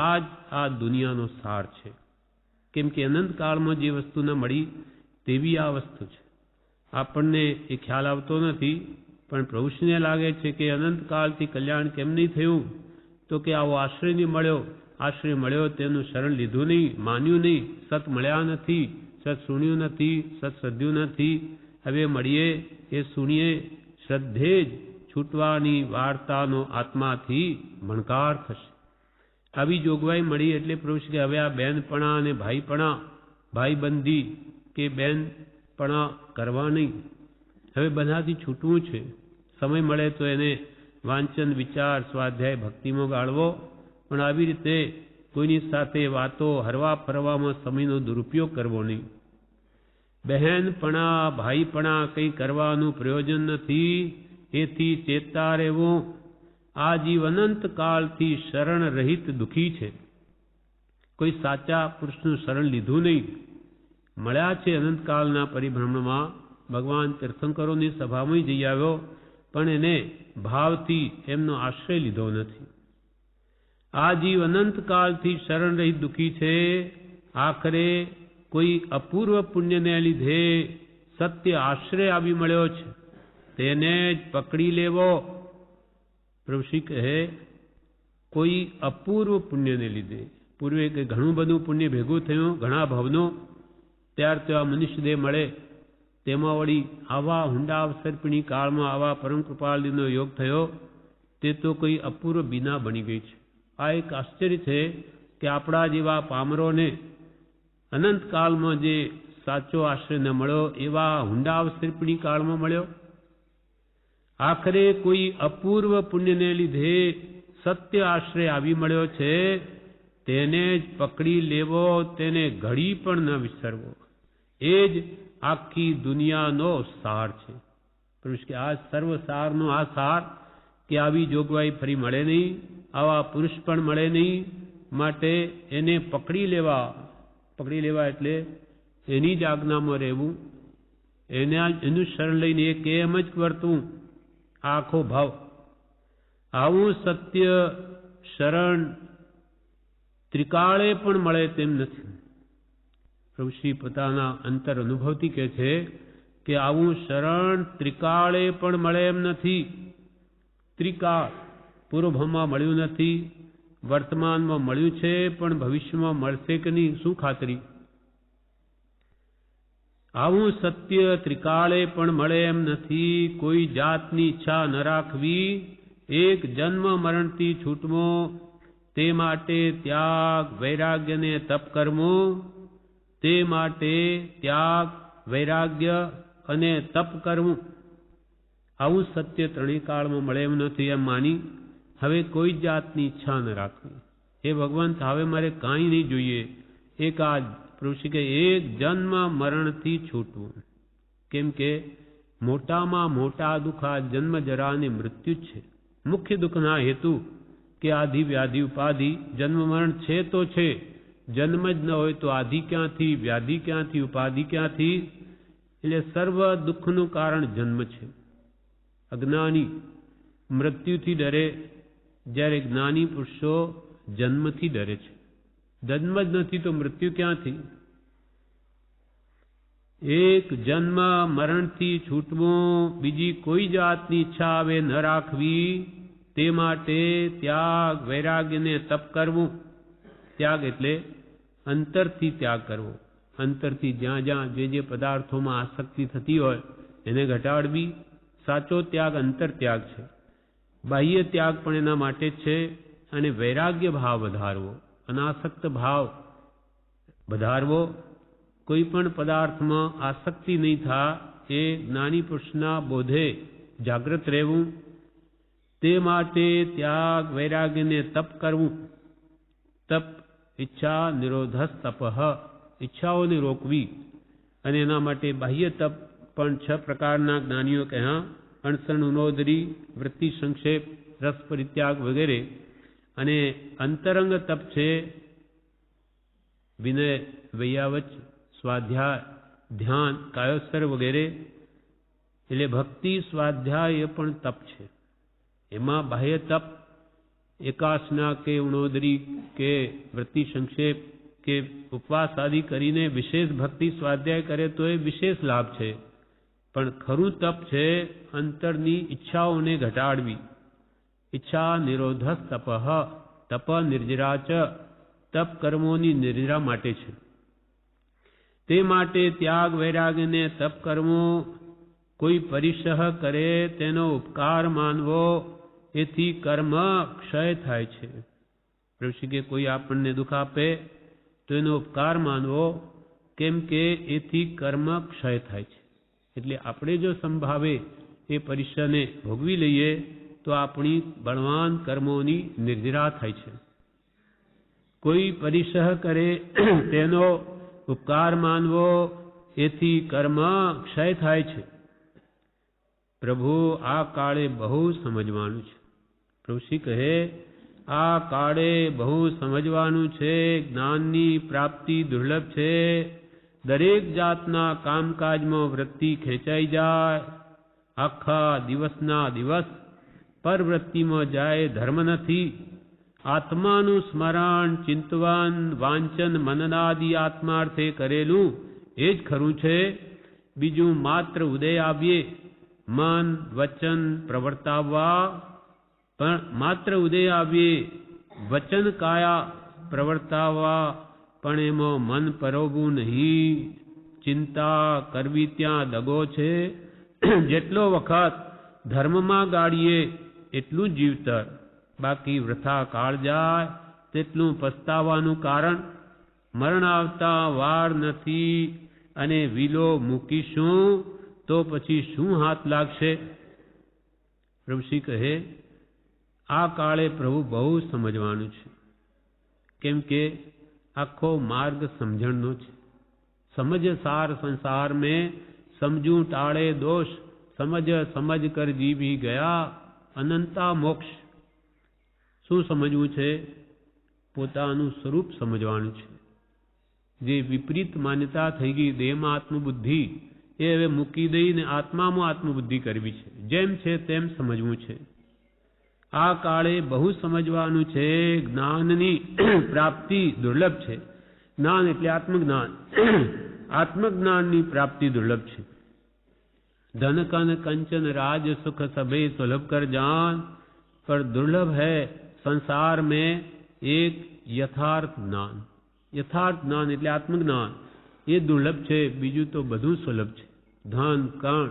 આ જ આ દુનિયાનો સાર છે. કેમ કે અનંત કાળમાં જે વસ્તુ ન મળી તેવી આ વસ્તુ છે. આપણને એ ખ્યાલ આવતો નથી, પણ પ્રભુશ્રીને લાગે છે કે અનંત કાળથી કલ્યાણ કેમ નહીં થયું? તો કે આવો આશ્રય નહીં મળ્યો. આશ્રય મળ્યો તેનું શરણ લીધું નહીં, માન્યું નહીં, સત મળ્યા નથી, સત સુણ્યું નથી, સત શ્રદ્ધ્યું નથી. હવે મળીએ એ સુણીએ શ્રદ્ધે જ છૂટવાની વાર્તાનો આત્માથી ભણકાર થશે. આવી જોગવાઈ મળી એટલે પ્રભુશ્રી કે હવે આ બહેનપણા અને ભાઈપણા, ભાઈબંધી કે બહેનપણા કરવા નહીં. હવે બધાથી છૂટવું છે. સમય મળે તો એને વાંચન, વિચાર, સ્વાધ્યાય, ભક્તિમાં ગાળવો, પણ આવી રીતે કોઈની સાથે વાતો, હરવા ફરવામાં સમયનો દુરુપયોગ કરવો નહીં. બહેનપણા ભાઈપણા કંઈ કરવાનું પ્રયોજન નથી. એથી ચેતતા રહેવું. આ જીવ અનંત કાળથી શરણ રહિત દુઃખી છે. કોઈ સાચા પુરુષનું શરણ લીધું નહીં. મળ્યા છે અનંતકાળના પરિભ્રમણમાં. ભગવાન તીર્થંકરોની સભામાં જઈ આવ્યો, પણ એને ભાવથી એમનો આશ્રય લીધો નથી. આ જીવ અનંતકાળથી શરણ રહિત દુઃખી છે. આખરે કોઈ અપૂર્વ પુણ્યને લીધે સત્ય આશ્રય આવી મળ્યો છે, તેને જ પકડી લેવો. પ્રભુશ્રી કહે કોઈ અપૂર્વ પુણ્યને લીધે, પૂર્વે કે ઘણું બધું પુણ્ય ભેગું થયું, ઘણા ભવનું, ત્યાર તો આ મનુષ્ય દેહ મળે, તેમાં વળી આવા હુંડા અવસર્પિણી કાળમાં આવા પરમ કૃપાળુનો યોગ થયો, તે તો કોઈ અપૂર્વ બીના બની ગઈ છે. આ એક આશ્ચર્ય છે કે આપણા જેવા પામરોને અનંત કાળમાં જે સાચો આશ્રય ન મળ્યો એવા હુંડા અવસર્પિણી કાળમાં મળ્યો. આખરે કોઈ અપૂર્વ પુણ્યને લીધે સત્ય આશ્રય આવી મળ્યો છે, તેને જ પકડી લેવો, તેને ઘડી પણ ન વિસરવો. એ જ આખી દુનિયાનો સાર છે. પુરુષ કે આ સર્વસારનો આ સાર કે આવી જોગવાઈ ફરી મળે નહીં, આવા પુરુષ પણ મળે નહીં. માટે એને પકડી લેવા. પકડી લેવા એટલે એની જ આજ્ઞામાં રહેવું, એનું શરણ લઈને એ કેમ જ વર્તવું. આખો ભાવ આવું સત્ય શરણ ત્રિકાળે પણ મળે તેમ નથી. પ્રભુશ્રી પોતાના અંતર અનુભવથી કહે છે કે આવું શરણ ત્રિકાળે પણ મળે એમ નથી. ત્રિકાળ પૂર્વભાવમાં મળ્યું નથી, વર્તમાનમાં મળ્યું છે, પણ ભવિષ્યમાં મળશે કે નહીં શું ખાતરી? આવું સત્ય ત્રિકાળે પણ મળે એમ નથી. કોઈ જાતની ઈચ્છા ન રાખવી. એક જન્મ મરણથી છૂટવો, તે માટે ત્યાગ, વૈરાગ્યને તપ કરવું. તે માટે ત્યાગ, વૈરાગ્ય અને તપ કરવું. આવું સત્ય ત્રણેય કાળમાં મળે એમ નથી એમ માની હવે કોઈ જાતની ઈચ્છા ન રાખવી. એ ભગવંત હવે મારે કાંઈ નહીં જોઈએ. એક આ પ્રભુ કે એક જન્મ મરણથી છૂટવું. કેમ કે મોટામાં મોટા દુઃખ આ જન્મ જરા અને મૃત્યુ જ છે. મુખ્ય દુઃખના હેતુ કે આધિ વ્યાધિ ઉપાધિ, જન્મ મરણ છે તો છે, જન્મ જ ન હોય તો આધિ ક્યાંથી, વ્યાધિ ક્યાંથી, ઉપાધિ ક્યાંથી? એટલે સર્વ દુઃખનું કારણ જન્મ છે. અજ્ઞાની મૃત્યુથી ડરે, જ્યારે જ્ઞાની પુરુષો જન્મથી ડરે છે. જન્મ જ નથી તો મૃત્યુ ક્યાંથી? એક જન્મ મરણથી છૂટવું, બીજી કોઈ જાતની ઈચ્છા આવે ન રાખવી. તે માટે ત્યાગ, વૈરાગ્યને તપ કરવું. ત્યાગ એટલે અંતરથી ત્યાગ કરવો. અંતરથી જ્યાં જ્યાં જે પદાર્થોમાં આસક્તિ થતી હોય એને ઘટાડવી. સાચો ત્યાગ અંતર ત્યાગ છે. બાહ્ય ત્યાગ પણ એના માટે જ છે. અને વૈરાગ્ય ભાવ વધારવો, અનાસક્ત ભાવ વધારવો, કોઈ પણ પદાર્થમાં આસક્તિ નહીં થાય, એ જ્ઞાની પુરુષના બોધે જાગૃત રહેવું. તે માટે ત્યાગ વૈરાગ્યને તપ કરવું. તપ ઈચ્છા નિરોધસ તપઃ, ઈચ્છાઓને રોકવી. અને એના માટે બાહ્ય તપ પણ 6 પ્રકારના જ્ઞાનીઓ કહ્યા: અણસણ, ઉનોદરી, વૃત્તિ સંક્ષેપ, રસ પરિત્યાગ વગેરે. અને અંતરંગ તપ છે વિનય, વૈયાવચ, સ્વાધ્યાય, ધ્યાન, કાયોત્સર વગેરે. એટલે ભક્તિ સ્વાધ્યાય પણ તપ છે. એમાં બાહ્ય તપ એકાસના કે ઉણોદરી કે વૃત્તિ સંક્ષેપ કે ઉપવાસ આદિ કરીને વિશેષ ભક્તિ સ્વાધ્યાય કરે તો એ વિશેષ લાભ છે. પણ ખરું તપ છે અંતરની ઈચ્છાઓને ઘટાડવી. ઈચ્છા નિરોધસ તપઃ, તપ નિર્જરા ચ, તપ કર્મોની નિર્જરા માટે છે. તે માટે ત્યાગ વૈરાગ્યને તપ કરવો. કોઈ પરિસહ કરે તેનો ઉપકાર માનવો, એથી કર્મ ક્ષય થાય છે. પ્રભુ કે કોઈ આપણને દુઃખ આપે તો એનો ઉપકાર માનવો, કેમ કે એથી કર્મ ક્ષય થાય છે. એટલે આપણે જો સંભાવે એ પરિસહને ભોગવી લઈએ તો આપણી બળવાન કર્મોની નિર્જરા થાય છે. કોઈ પરિસહ કરે તેનો ઉપકાર માનવો, એથી કર્મ ક્ષય થાય છે. પ્રભુ આ કાળે બહુ સમજવાનું છે. પ્રભુ કહે આ કાળે બહુ સમજવાનું છે. જ્ઞાનની પ્રાપ્તિ દુર્લભ છે. દરેક જાતના કામકાજમાં વૃત્તિ ખેંચાઈ જાય. આખા દિવસના દિવસ પરવૃત્તિમાં જાય ધર્મ નથી. આત્માનું સ્મરણ, ચિંતવન, વાંચન, મનનાદિ આત્માર્થે કરેલું એ જ ખરું છે. બીજું માત્ર ઉદય આવીએ મન વચન પ્રવર્તાવવા, પણ માત્ર ઉદય આવીએ વચન કાયા પ્રવર્તાવવા, પણ એમાં મન પરોવવું નહીં. ચિંતા કરવી ત્યાં દગો છે. જેટલો વખત ધર્મમાં ગાળીએ એટલું જીવતર, બાકી વૃથા કાળ જાય તેટલું પસ્તાવાનું કારણ. મરણ આવતા વાર નથી અને વિલો મૂકીશું તો પછી શું હાથ લાગશે? પ્રભુશ્રી કહે આ કાળે પ્રભુ બહુ સમજવાનું છે. કેમ કે આખો માર્ગ સમજણનો છે. સમજ સાર સંસાર में સમજું ટાળે દોષ, સમજ સમજ કર જીવી ગયા અનંતા મોક્ષ. શું સમજવું છે? પોતાનું સ્વરૂપ સમજવાનું છે. જે વિપરીત માન્યતા થઈ ગઈ દેહમાં આત્મબુદ્ધિ, એ હવે મૂકી દઈને આત્મામાં આત્મબુદ્ધિ કરવી છે. જેમ છે તેમ સમજવું છે. આ કાળે બહુ સમજવાનું છે. જ્ઞાનની પ્રાપ્તિ દુર્લભ છે. જ્ઞાન એટલે આત્મજ્ઞાન. આત્મજ્ઞાનની પ્રાપ્તિ દુર્લભ છે. ધન કન કંચન राज सुख सभे सुलभ कर जान, पर दुर्लभ है संसार में एक यथार्थ ज्ञान. यथार्थ ज्ञान એટલે આત્મજ્ઞાન એ દુર્લભ છે. બીજું તો બધું સુલભ છે. ધન કણ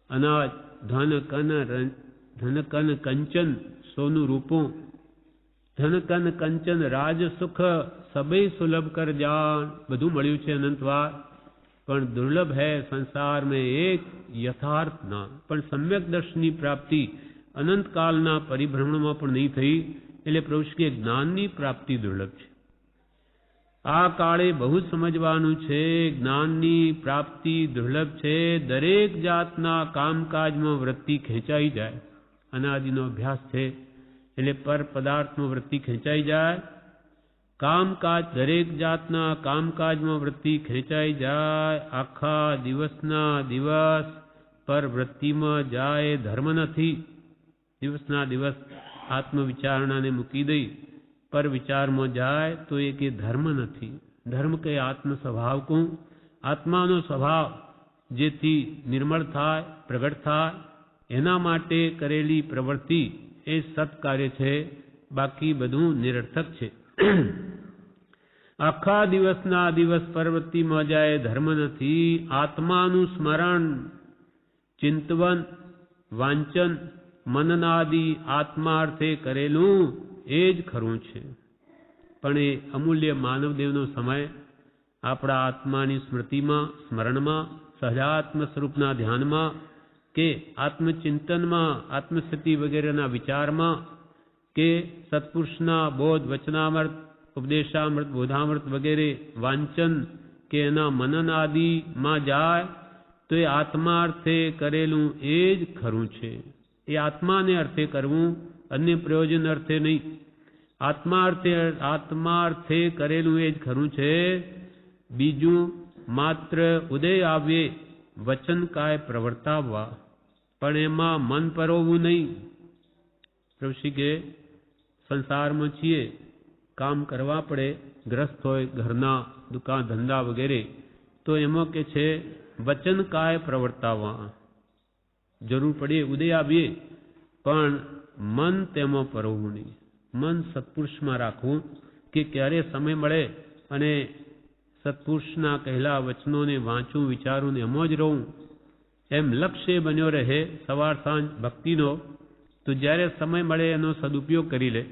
અનાજ, ધન કન કંચન સોનું રૂપું, ધન કન કંચન રાજ સુખ સબે સુલભ કર જાન, બધું મળ્યું છે અનંતવાર. પણ દુર્લભ હૈ સંસાર में એક યથાર્થ જ્ઞાન. પણ સમ્યક દર્શનની પ્રાપ્તિ અનંતકાળના પરિભ્રમણમાં પણ નહીં થઈ. એટલે પ્રભુ કે જ્ઞાનની પ્રાપ્તિ દુર્લભ છે. આ કાળે બહુ સમજવાનું છે. જ્ઞાનની પ્રાપ્તિ દુર્લભ છે. દરેક જાતના કામકાજમાં વૃત્તિ ખેંચાઈ જાય. અનાદિનો અભ્યાસ છે એટલે પર પદાર્થમાં વૃત્તિ ખેંચાઈ જાય. કામકાજ દરેક જાતના કામકાજમાં વૃત્તિ ખેંચાઈ જાય. આખા દિવસના દિવસ પર વૃત્તિમાં જાય ધર્મ નથી. દિવસના દિવસ આત્મવિચારણાને મૂકી દઈ પર વિચારમાં જાય તો એ કે ધર્મ નથી. ધર્મ કે આત્મ સ્વભાવ કહું. આત્માનો સ્વભાવ જેથી નિર્મળ થાય, પ્રગટ થાય, એના માટે કરેલી પ્રવૃત્તિ એ સત્કાર્ય છે. બાકી બધું નિરર્થક છે. આખા દિવસના દિવસ પ્રવૃત્તિમાં જાય ધર્મ નથી. આત્માનું સ્મરણ, ચિંતવન, વાંચન મનનાદિ આત્માર્થે કરેલું એ જ ખરું છે. પણ એ અમૂલ્ય માનવદેવનો સમય આપણા આત્માની સ્મૃતિમાં, સ્મરણમાં, સહજાત્મ સ્વરૂપના ધ્યાનમાં કે આત્મચિંતનમાં, આત્મસ્થિતિ વગેરેના વિચારમાં કે સત્પુરુષના બોધ, વચનામૃત, ઉપદેશામૃત, બોધામૃત વગેરે વાંચન કે એના મનન આદિમાં જાય તો એ આત્માર્થે કરેલું એ જ ખરું છે. એ આત્માને અર્થે કરવું, અન્ય પ્રયોજન અર્થે નહીં. આત્માર્થે કરેલું એ જ ખરું છે. બીજું માત્ર ઉદય આવે વચન કાય પ્રવર્તાવવા, પણ એમાં મન પરોવવું નહીં. પ્રભુશ્રી કે સંસારમાં છીએ, કામ કરવા પડે, ગ્રસ્ત હોય, ઘરના દુકાન ધંધા વગેરે, તો એમાં કે છે વચન કાય પ્રવર્તાવવા. જરૂર પડે ઉદય આવીએ, પણ મન તેમાં પરોવવું નહીં. મન સત્પુરુષમાં રાખવું કે ક્યારે સમય મળે અને સત્પુરુષના કહેલા વચનોને વાંચું, વિચારું ને એમાં જ રહું. એમ લક્ષ્ય બન્યો રહે સવાર સાંજ ભક્તિનો, તો જ્યારે સમય મળે એનો સદુપયોગ કરી લે.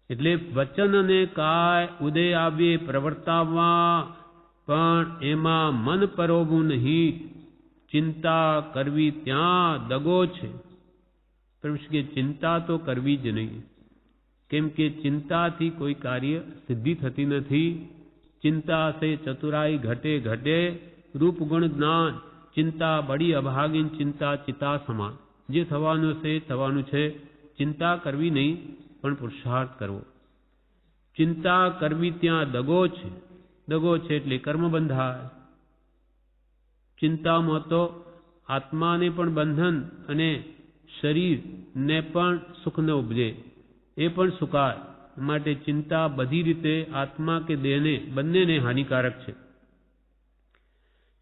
એટલે વચન અને કાય ઉદય આવીએ પ્રવર્તાવવા, પણ એમાં મન પરોવવું નહીં. ચિંતા કરવી ત્યાં દગો છે. કે ચિંતા તો કરવી જ નહીં, કેમ કે ચિંતાથી કોઈ કાર્ય સિદ્ધિ થતી નથી. ચિંતા સે ચતુરાઈ ઘટે ઘટે, રૂપ ગુણ જ્ઞાન ચિંતા બડી અભાગીન ચિંતા ચિતા સમાન. જે થવાનું છે થવાનું છે. ચિંતા કરવી નહીં, પણ પુરુષાર્થ કરવો. ચિંતા કરવી ત્યાં દગો છે. દગો છે એટલે કર્મ બંધાય. ચિંતામાં તો આત્માને પણ બંધન અને શરીરને પણ સુખ ન ઉપજે, એ પણ સુકાય. માટે ચિંતા બધી રીતે આત્મા કે દેહને બંનેને હાનિકારક છે.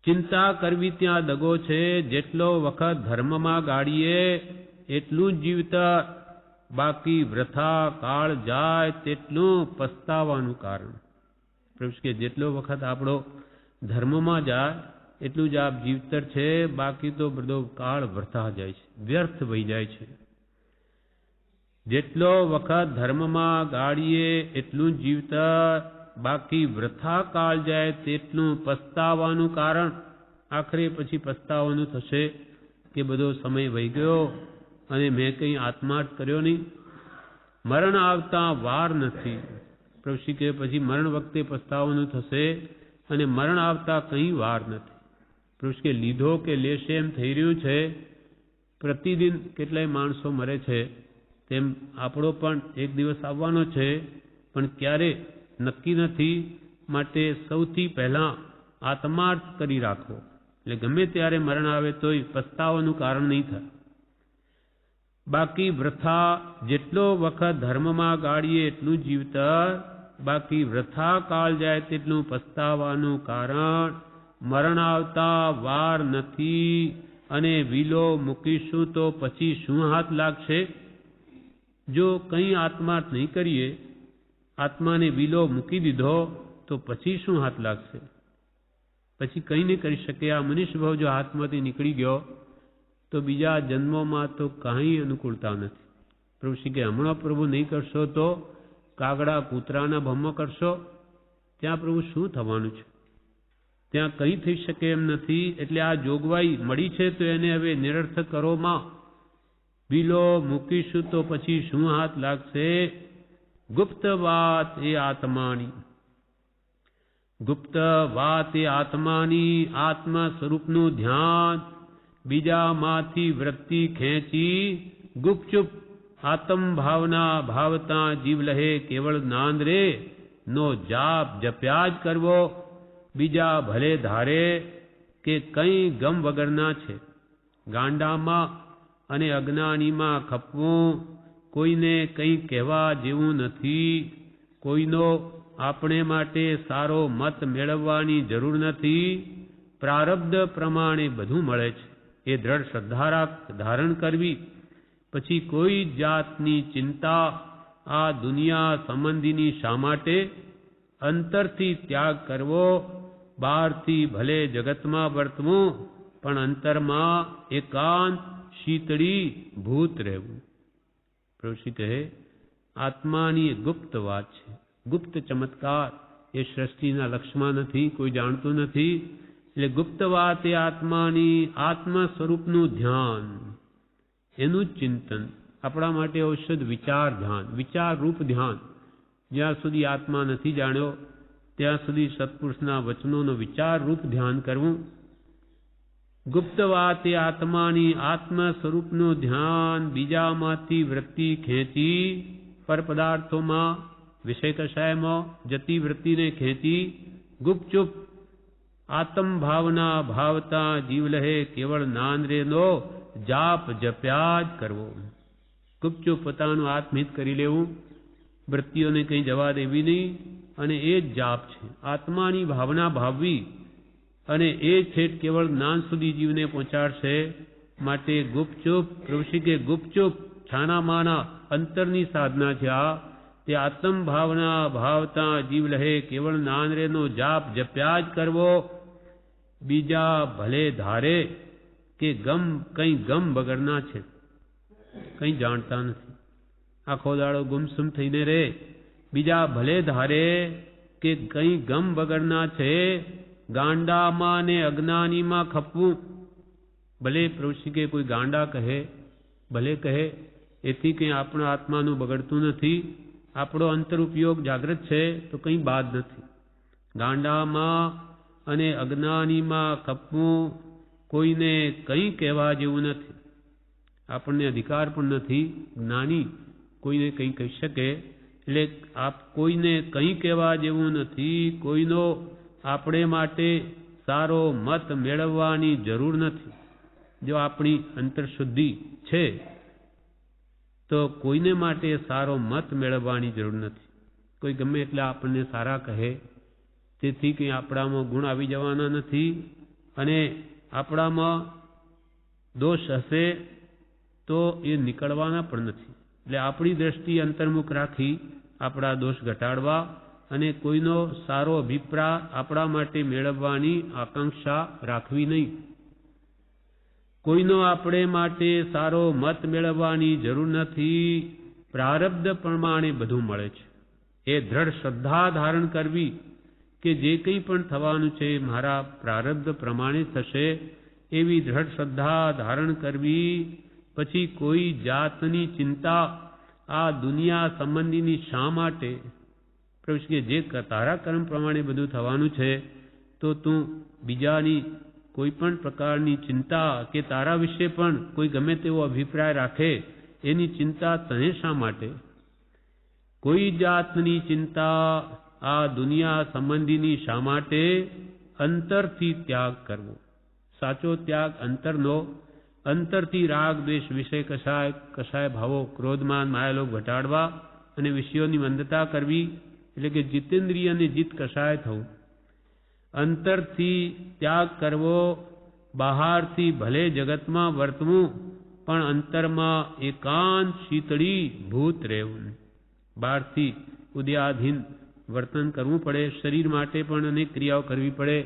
ચિંતા કરવી ત્યાં દગો છે. જેટલો વખત ધર્મમાં ગાડીએ એટલું જ જીવતા, બાકી વૃથા કાળ જાય તેટલું પસ્તાવાનું કારણ. પ્રભુ કે જેટલો વખત આપણો ધર્મમાં જાય એટલું જ આપ જીવતર છે, બાકી તો બધો કાળ વૃથા જાય છે, વ્યર્થ વહી જાય છે. જેટલો વખત ધર્મમાં ગાડીએ એટલું જ જીવતર, બાકી વૃથા કાળ જાય તેટલું પસ્તાવાનું કારણ. આખરે પછી પસ્તાવાનું થશે કે બધો સમય વહી ગયો અને મેં કંઈ આત્માર્થ કર્યો નહીં. મરણ આવતા વાર નથી. પ્રભુ કે પછી મરણ વખતે પસ્તાવાનું થશે અને મરણ આવતા કંઈ વાર નથી. પ્રભુ કે લીધો કે લેશે એમ થઈ રહ્યું છે. પ્રતિદિન કેટલાય માણસો મરે છે, તેમ આપણો પણ એક દિવસ આવવાનો છે, પણ ક્યારે નક્કી નથી. માટે સૌથી પહેલાં આત્માર્થ કરી રાખો, એટલે ગમે ત્યારે મરણ આવે તોય પસ્તાવાનું કારણ નહીં થાય. બાકી વૃથા જેટલો વખત ધર્મમાં ગાડીએ એટલું જીવતર, બાકી વૃથા કાળ જાય તેટલું પસ્તાવાનું કારણ. મરણ આવતા વાર નથી અને વિલો મૂકીશું તો પછી શું હાથ લાગશે? જો કંઈ આત્માર્થ નહીં કરીએ, આત્માને વિલો મૂકી દીધો તો પછી શું હાથ લાગશે? પછી કંઈ નહીં કરી શકે. આ મનુષ્ય ભાવ જો હાથમાંથી નીકળી ગયો તો બીજા જન્મોમાં તો કાંઈ અનુકૂળતા નથી. પ્રભુ શ્રી કે હમણાં પ્રભુ નહીં કરશો તો કાગડા કૂતરાના ભમમાં કરશો, ત્યાં પ્રભુ શું થવાનું છે? ત્યાં કંઈ થઈ શકે એમ નથી. એટલે આ જોગવાઈ મળી છે તો એને હવે નિરર્થક કરોમાં. વિલો મૂકીશું તો પછી શું હાથ લાગશે? ગુપ્ત વાત એ આત્માની. ગુપ્ત વાત એ આત્માની. આત્મ સ્વરૂપનું ધ્યાન બીજામાંથી વૃત્તિ ખેંચી ગુપચુપ આત્મ ભાવના ભાવતા જીવ લહે કેવળ નાંદ રે નો જાપ જપ્યા જ કરવો. બીજા ભલે ધારે કે કંઈ ગમ વગરના છે. ગાંડામાં અને અજ્ઞાનીમાં ખપવું કોઈને કંઈ કહેવા જેવું નથી. કોઈનો આપણે માટે સારો મત મેળવવાની જરૂર નથી. પ્રારબ્ધ પ્રમાણે બધું મળે છે, એ દ્રઢ શ્રદ્ધા ધારણ કરવી. પછી કોઈ જાતની ચિંતા આ દુનિયા સંબંધીની શા માટે? અંતરથી ત્યાગ કરવો. બહારથી ભલે જગતમાં વર્તવું, પણ અંતરમાં એકાંત શીતળી ભૂત રહેવું. પ્રભુશ્રી કહે આત્માની એ ગુપ્ત વાત છે, ગુપ્ત ચમત્કાર. એ સૃષ્ટિના લક્ષમાં નથી, કોઈ જાણતું નથી. એટલે ગુપ્ત વાત એ આત્માની, આત્મ સ્વરૂપનું ધ્યાન, એનું જ ચિંતન આપણા માટે ઔષધ વિચાર ધ્યાન, વિચાર રૂપ ધ્યાન. જ્યાં સુધી આત્મા નથી જાણ્યો ત્યાં સુધી સત્પુરુષના વચનોનો વિચાર રૂપ ધ્યાન કરવું. ગુપ્ત વાત એ આત્માની, આત્મ સ્વરૂપનું ધ્યાન. બીજામાંથી વૃત્તિ ખેંચી પર પદાર્થોમાં, વિષય કષાયમાં જતી વૃત્તિને ખેંચી ગુપચુપ આત્મ ભાવના ભાવતા જીવ લહે કેવળ નાનરેનો જાપ જપ્યા જ કરવો. ગુપચુપ પોતાનું આત્મહિત કરી લેવું, વૃત્તિઓને કંઈ જવા દેવી નહીં, અને એ જ જાપ છે. આત્માની ભાવના ભાવવી, અને એ છેટ કેવળ જ્ઞાન સુધી જીવને પહોંચાડશે. માટે ગુપચુપ, પ્રભુશ્રી કે ગુપચુપ છાનામાના અંતરની સાધના છે આ. તે આત્મ ભાવના ભાવતા જીવ લહે કેવળ નાનરેનો જાપ જપ્યા જ કરવો. બીજા ભલે ધારે કે કંઈ ગમ વગરના છે, કંઈ જાણતા નથી, આખો દાડો ગુમસુમ થઈને રહે. બીજા ભલે ધારે કે કંઈ ગમ વગરના છે, ગાંડામાં ને અજ્ઞાનીમાં ખપવું. ભલે પ્રભુશ્રી કે કોઈ ગાંડા કહે, ભલે કહે, એથી કંઈ આપણા આત્માનું બગડતું નથી. આપણો અંતર ઉપયોગ જાગૃત છે તો કંઈ બાદ નથી. ગાંડામાં અને અજ્ઞાનીમાં ખપવું કોઈને કંઈ કહેવા જેવું નથી. આપણને અધિકાર પણ નથી. જ્ઞાની કોઈને કંઈ કહી શકે, એટલે કોઈને કંઈ કહેવા જેવું નથી. કોઈનો આપણે માટે સારો મત મેળવવાની જરૂર નથી. જો આપણી અંતરશુદ્ધિ છે તો કોઈને માટે સારો મત મેળવવાની જરૂર નથી. કોઈ ગમે એટલે આપણને સારા કહે, તેથી કંઈ આપણામાં ગુણ આવી જવાના નથી, અને આપણામાં દોષ હશે તો એ નીકળવાના પણ નથી. એટલે આપણી દ્રષ્ટિ અંતર્મુખ રાખી આપણા દોષ ઘટાડવા અને કોઈનો સારો અભિપ્રાય આપણા માટે મેળવવાની આકાંક્ષા રાખવી નહીં. કોઈનો આપણે માટે સારો મત મેળવવાની જરૂર નથી. પ્રારબ્ધ પ્રમાણે બધું મળે છે. એ દ્રઢ શ્રદ્ધા ધારણ કરવી કે જે કંઈ પણ થવાનું છે મારા પ્રારબ્ધ પ્રમાણે થશે, એવી દ્રઢ શ્રદ્ધા ધારણ કરવી. પછી કોઈ જાતની ચિંતા આ દુનિયા સંબંધીની શા માટે? પ્રભુ કે જે તારા કર્મ પ્રમાણે બધું થવાનું છે, તો તું બીજાની કોઈ પણ પ્રકારની ચિંતા કે તારા વિશે પણ કોઈ ગમે તેવો અભિપ્રાય રાખે એની ચિંતા તને શા માટે? કોઈ જાતની ચિંતા આ દુનિયા સંબંધીની શા માટે? અંતરથી ત્યાગ કરવો. સાચો ત્યાગ અંતરનો. અંતરથી રાગ દ્વેષ વિષય કશાય ભાવો ક્રોધમાન માયાલોક ઘટાડવા અને વિષયોની મંદતા કરવી, એટલે કે જીતેન્દ્રિય અને જીત કશાય થવું. અંતરથી ત્યાગ કરવો. બહારથી ભલે જગતમાં વર્તવું પણ અંતરમાં એકાંત શીતળી ભૂત રહેવું. બહારથી ઉદયાધીન વર્તન કરવું પડે, શરીર માટે પણ અનેક ક્રિયાઓ કરવી પડે,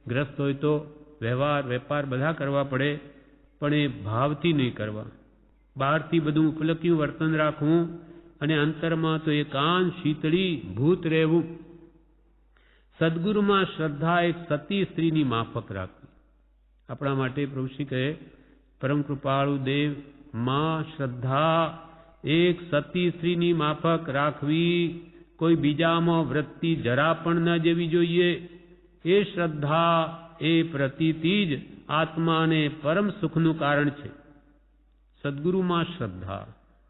ગ્રસ્ત હોય તો વ્યવહાર વેપાર બધા કરવા પડે, પણ એ ભાવથી નહીં કરવા. બહારથી બધું ઉપલક્ષ્યું વર્તન રાખવું અને અંતરમાં તો એકાંત શીતળી ભૂત રહેવું. સદગુરુમાં શ્રદ્ધા એક સતી સ્ત્રીની માફક રાખવી. આપણા માટે પ્રભુશ્રી કહે પરમ કૃપાળુ દેવ માં શ્રદ્ધા એક સતી સ્ત્રીની માફક રાખવી. કોઈ બીજામાં વૃત્તિ જરા પણ ન જવી જોઈએ. એ શ્રદ્ધા એ પ્રતીતિ જ આત્માને પરમ સુખનું કારણ છે. સદગુરુમાં શ્રદ્ધા.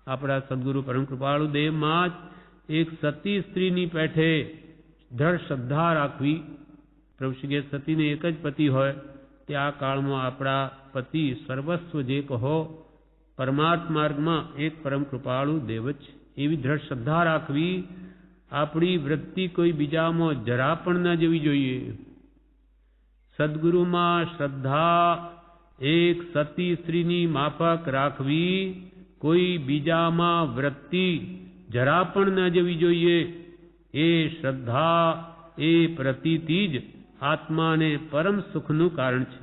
આપણા સદગુરુ પરમ કૃપાળુ દેવમાં જ એક સતી સ્ત્રીની પેઠે દ્રઢ શ્રદ્ધા રાખવી. પ્રભુશ્રી કે સતીને એક જ પતિ હોય તે આ કાળમાં આપણા પતિ સર્વસ્વ જે કહો પરમાર્થ માર્ગમાં એક પરમ કૃપાળુ દેવ જ. એવી દ્રઢ શ્રદ્ધા રાખવી. આપણી વૃત્તિ કોઈ બીજામાં જરા પણ ન જવી જોઈએ. સદગુરુમાં શ્રદ્ધા એક સતી સ્ત્રીની માફક રાખવી. કોઈ બીજામાં વૃત્તિ જરા પણ ન જવી જોઈએ. એ શ્રદ્ધા એ પ્રતીતિ જ આત્માને પરમ સુખનું કારણ છે.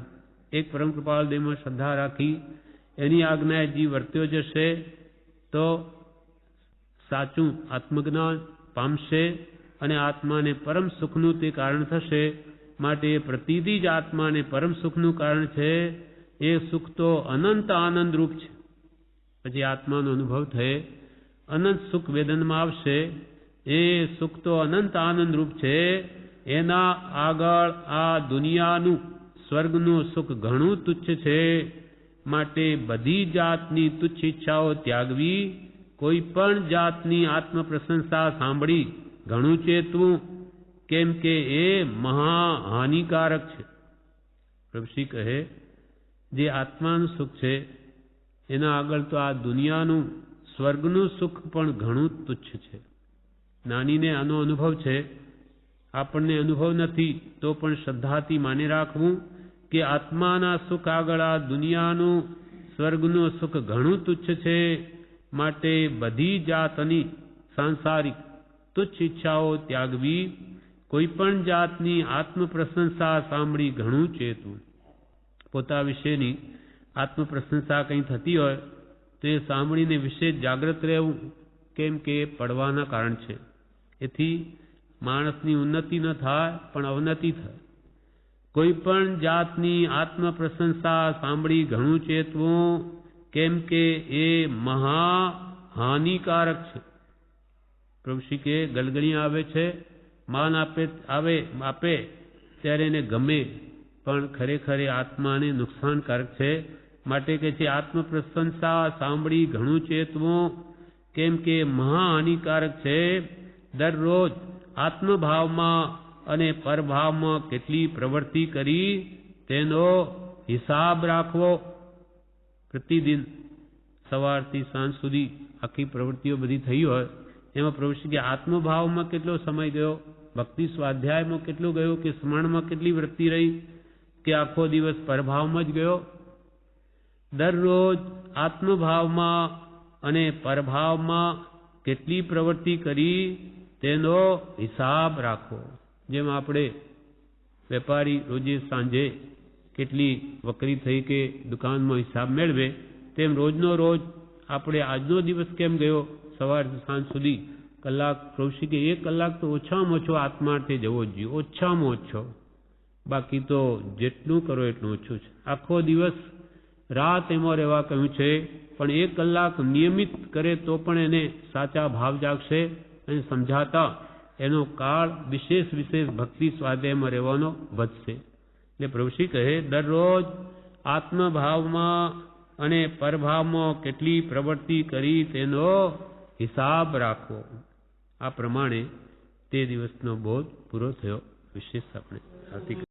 એક પરમ કૃપાળ દેવમાં શ્રદ્ધા રાખી એની આજ્ઞાએ જીવ વર્ત્યો જશે તો સાચું આત્મજ્ઞાન પામશે અને આત્માને પરમ સુખનું તે કારણ થશે. માટે પ્રતિથી જ આત્માને પરમ સુખનું કારણ છે. એ સુખ તો અનંત આનંદરૂપ છે. પછી આત્માનો અનુભવ થયે અનંત સુખ વેદનમાં આવશે. એ સુખ તો અનંત આનંદરૂપ છે. એના આગળ આ દુનિયાનું સ્વર્ગનું સુખ ઘણું તુચ્છ છે. માટે બધી જાતની તુચ્છ ઈચ્છાઓ ત્યાગવી, કોઈ પણ જાતની આત્મપ્રશંસા સાંભળી ઘણું ચેતવું, કેમ કે એ મહા હાનિકારક છે. પ્રભુશ્રી કહે જે આત્માનું સુખ છે એના આગળ તો આ દુનિયાનું સ્વર્ગનું સુખ પણ ઘણું તુચ્છ છે. નાનીને આનો અનુભવ છે, આપણને અનુભવ નથી તો પણ શ્રદ્ધાથી માની રાખવું કે આત્માના સુખ આગળ આ દુનિયાનું સ્વર્ગનું સુખ ઘણું તુચ્છ છે. માટે બધી જાતની સાંસારિક તુચ્છ ઈચ્છાઓ ત્યાગવી, કોઈ પણ જાતની આત્મપ્રશંસા સાંભળી ઘણું ચેતવું. પોતા વિશેની આત્મપ્રશંસા કંઈ થતી હોય તો એ સાંભળીને વિશેષ જાગૃત રહેવું, કેમ કે એ પડવાના કારણ છે. એથી માણસની ઉન્નતિ ન થાય પણ અવનતિ થાય. કોઈ પણ જાતની આત્મપ્રશંસા સાંભળી ઘણું ચેતવું, કેમ કે એ મહા હાનિકારક છે. પ્રભુશ્રી કે ગલગલિયા આવે છે, માન આપે ત્યારે એને ગમે, પણ ખરેખર આત્માને નુકસાનકારક છે. માટે કે છે આત્મપ્રશંસા સાંભળી ઘણું ચેતવું, કેમ કે મહા હાનિકારક છે. દરરોજ આત્મભાવમાં અને પરભાવમાં કેટલી પ્રવૃત્તિ કરી તેનો હિસાબ રાખવો. પ્રતિદિન સવારથી સાંજ સુધી આખી પ્રવૃત્તિઓ બધી થઈ હોય એમાં પ્રભુશ્રી કે આત્મભાવમાં કેટલો સમય ગયો, ભક્તિ સ્વાધ્યાયમાં કેટલું ગયું, કે સ્મરણમાં કેટલી વૃત્તિ રહી, કે આખો દિવસ પરભાવમાં જ ગયો. દરરોજ આત્મભાવમાં અને પરભાવમાં કેટલી પ્રવૃત્તિ કરી તેનો હિસાબ રાખવો. જેમ આપણે વેપારી રોજે સાંજે કેટલી વકરી થઈ કે દુકાનમાં હિસાબ મેળવે, તેમ રોજનો રોજ આપણે આજનો દિવસ કેમ ગયો સવારથી સાંજ સુધી કલાક. પ્રભુશ્રી કે 1 કલાક તો ઓછામાં ઓછો આત્માર્થે જવો જ જોઈએ, ઓછામાં ઓછો. બાકી તો જેટલું કરો એટલું ઓછું છે. આખો દિવસ રાત એમાં રહેવા કહ્યું છે, પણ 1 કલાક નિયમિત કરે તો પણ એને સાચા ભાવ જાગશે અને સમજાતા એનો કાળ વિશેષ ભક્તિ સ્વાધ્યાયમાં રહેવાનો વધશે. એટલે પ્રભુશ્રી કહે દરરોજ આત્મભાવમાં અને પરભાવમાં કેટલી પ્રવૃત્તિ કરી તેનો હિસાબ રાખવો. આ પ્રમાણે તે દિવસનો બોધ પૂરો થયો. વિશેષ આપણે